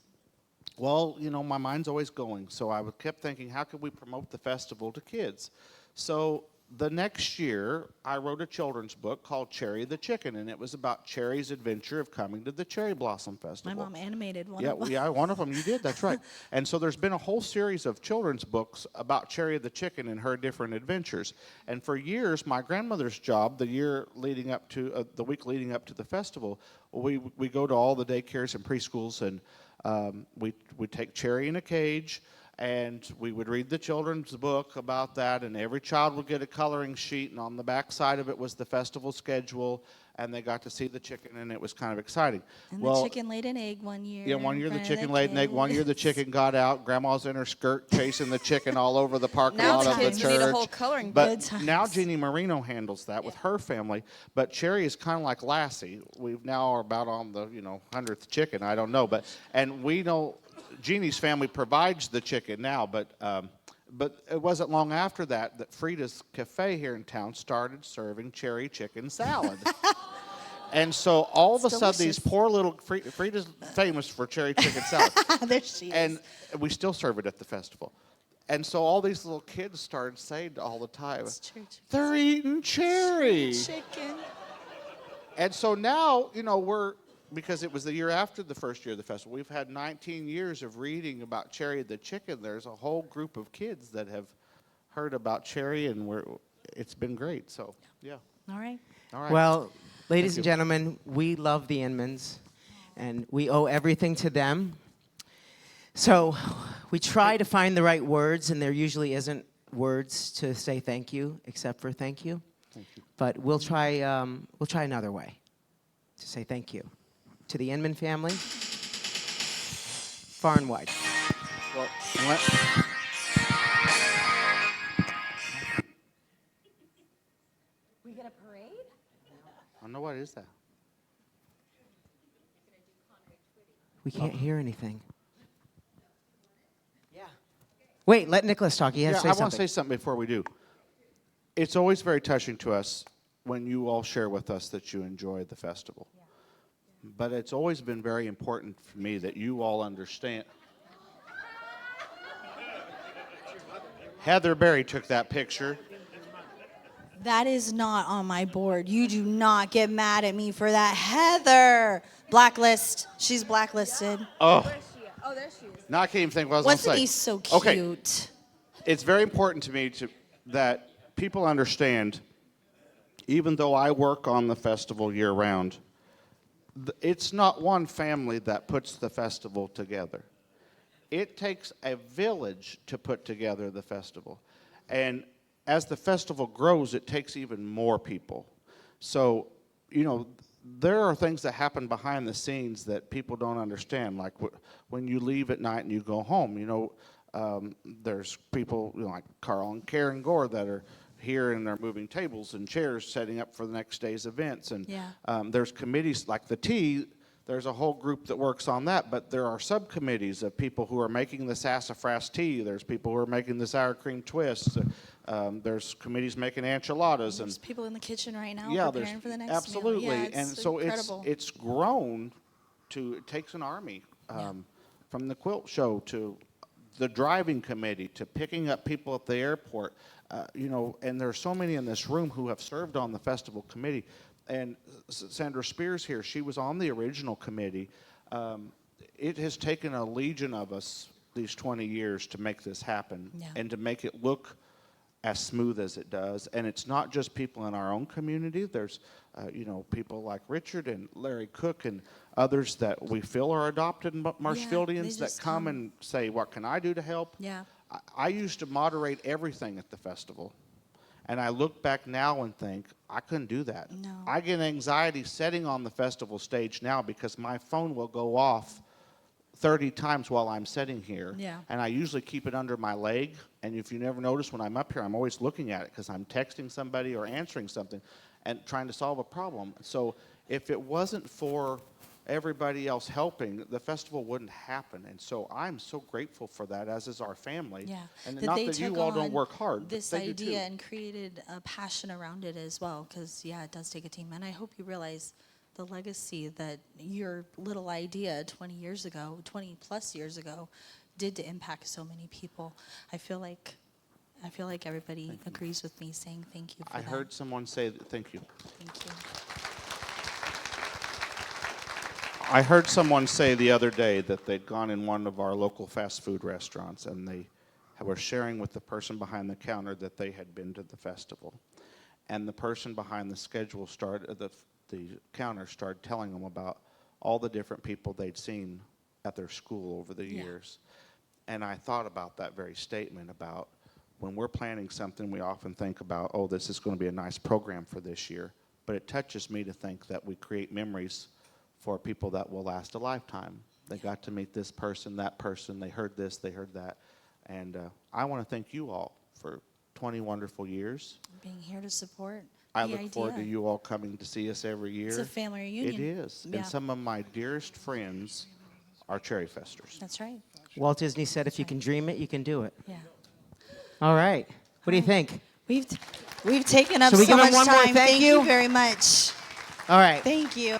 C: Well, you know, my mind's always going, so I kept thinking, how could we promote the festival to kids? So the next year, I wrote a children's book called Cherry the Chicken, and it was about Cherry's adventure of coming to the Cherry Blossom
B: My
C: Festival.
B: mom animated one
C: Yeah,
B: of them.
C: yeah, one of them you did. That's right. And so there's been a whole series of children's books about Cherry the chicken and her different adventures. And for years, my grandmother's job, the week leading up to the festival, we go to all the daycares and preschools, and we take Cherry in a cage, and we would read the children's book about that, and every child would get a coloring sheet, and on the back side of it was the festival schedule, and they got to see the chicken, and it was kind of exciting.
B: And the chicken laid an egg one year.
C: Yeah, one year
B: in
C: the
B: front of
C: chicken laid an egg. One year the
B: kids.
C: chicken got out. Grandma's in her skirt chasing the chicken all over the parking
D: Now
C: lot
D: the
C: of the
D: kids
C: church.
D: need a whole coloring
C: But
B: Good times.
C: now Jeannie Marino handles that with her family. But Cherry is kind of like Lassie. We now are about on the 100th chicken. I don't know, and we know Jeannie's family provides the chicken now, but it wasn't long after that Frida's Cafe here in town started serving cherry chicken salad. And so all of a sudden, these
B: delicious.
C: poor little Frida's famous for cherry chicken salad,
B: There she is.
C: and we still serve it at the festival. And so all these little kids started saying all the time,
B: It's cherry chicken.
C: "They're eating cherry."
B: Chicken.
C: And so now, because it was the year after the first year of the festival, we've had 19 years of reading about Cherry the chicken. There's a whole group of kids that have heard about Cherry, and it's been great. So, yeah.
B: All right.
C: All right.
A: Well, ladies
C: Thank
A: and
C: you.
A: gentlemen, we love the Inmans, and we owe everything to them. So we try to find the right words, and there usually isn't words to say thank you, except for thank you.
C: Thank you.
A: But we'll try another way to say thank you to the Inman family, far and wide.
C: Well, what?
I: We get a parade?
C: I don't know, what is that?
A: We can't hear anything. Yeah. Wait, let Nicholas talk. He has to say
C: I want to
A: something.
C: say something before we do. It's always very touching to us when you all share with us that you enjoy the festival. But it's always been very important for me that you all understand. Heather Berry took that picture.
B: That is not on my board. You do not get mad at me for that. Heather, blacklist. She's blacklisted.
C: Oh,
D: Oh, there she is.
C: now I can't even think what I was going to
B: Wasn't
C: say.
B: he so cute?
C: Okay, it's very important to me that people understand, even though I work on the festival year-round, it's not one family that puts the festival together. It takes a village to put together the festival. And as the festival grows, it takes even more people. So, you know, there are things that happen behind the scenes that people don't understand. Like when you leave at night and you go home, you know, there's people, you know, like Carl and Karen Gore that are here and they're moving tables and chairs, setting up for the next day's events. And there's committees like the tea. There's a whole group that works on that, but there are subcommittees of people who are making the sassafras tea. There's people who are making the sour cream twists. There's committees making enchiladas.
B: There's people in the kitchen right now
C: Yeah,
B: preparing for the next
C: absolutely.
B: meal. Yeah,
C: and so
B: incredible.
C: it's grown to, it takes an army, from the quilt show to the driving committee to picking up people at the airport. You know, and there's so many in this room who have served on the festival committee. And Sandra Spears here, she was on the original committee. It has taken a legion of us these 20 years to make this happen and to make it look as smooth as it does. And it's not just people in our own community. There's, you know, people like Richard and Larry Cook and others that we feel are adopted Marshfieldians that come and say, what can I do to help?
B: Yeah.
C: I used to moderate everything at the festival. And I look back now and think, I couldn't do that.
B: No.
C: I get anxiety sitting on the festival stage now because my phone will go off 30 times while I'm sitting here.
B: Yeah.
C: And I usually keep it under my leg. And if you never notice, when I'm up here, I'm always looking at it because I'm texting somebody or answering something and trying to solve a problem. So if it wasn't for everybody else helping, the festival wouldn't happen. And so I'm so grateful for that, as is our family.
B: Yeah.
C: And not
B: they
C: that you
B: took
C: all don't
B: on
C: work hard.
B: This
C: they do too.
B: idea and created a passion around it as well, because it does take a team. And I hope you realize the legacy that your little idea 20 plus years ago, did to impact so many people. I feel like everybody agrees with me saying thank you for
C: I
B: that.
C: heard someone say thank you.
B: Thank you.
C: I heard someone say the other day that they'd gone in one of our local fast food restaurants and they were sharing with the person behind the counter that they had been to the festival. And the person behind the schedule the counter started telling them about all the different people they'd seen at their school over the years. And I thought about that very statement about when we're planning something, we often think about, oh, this is going to be a nice program for this year. But it touches me to think that we create memories for people that will last a lifetime. They got to meet this person, that person, they heard this, they heard that. And I want to thank you all for 20 wonderful years.
B: Being here to support
C: I
B: the
C: look forward to
B: idea.
C: you all coming to see us every year.
B: It's a family reunion.
C: It is.
B: Yeah.
C: And some of my dearest friends are cherry festers.
B: That's right.
A: Walt Disney said, if you can dream it, you can do it.
B: Yeah.
A: All right. What do you think?
B: We've taken up
A: So we
B: so
A: give him
B: much
A: one more
B: time.
A: thank
B: you
A: you?
B: very much.
A: All right.
B: Thank you.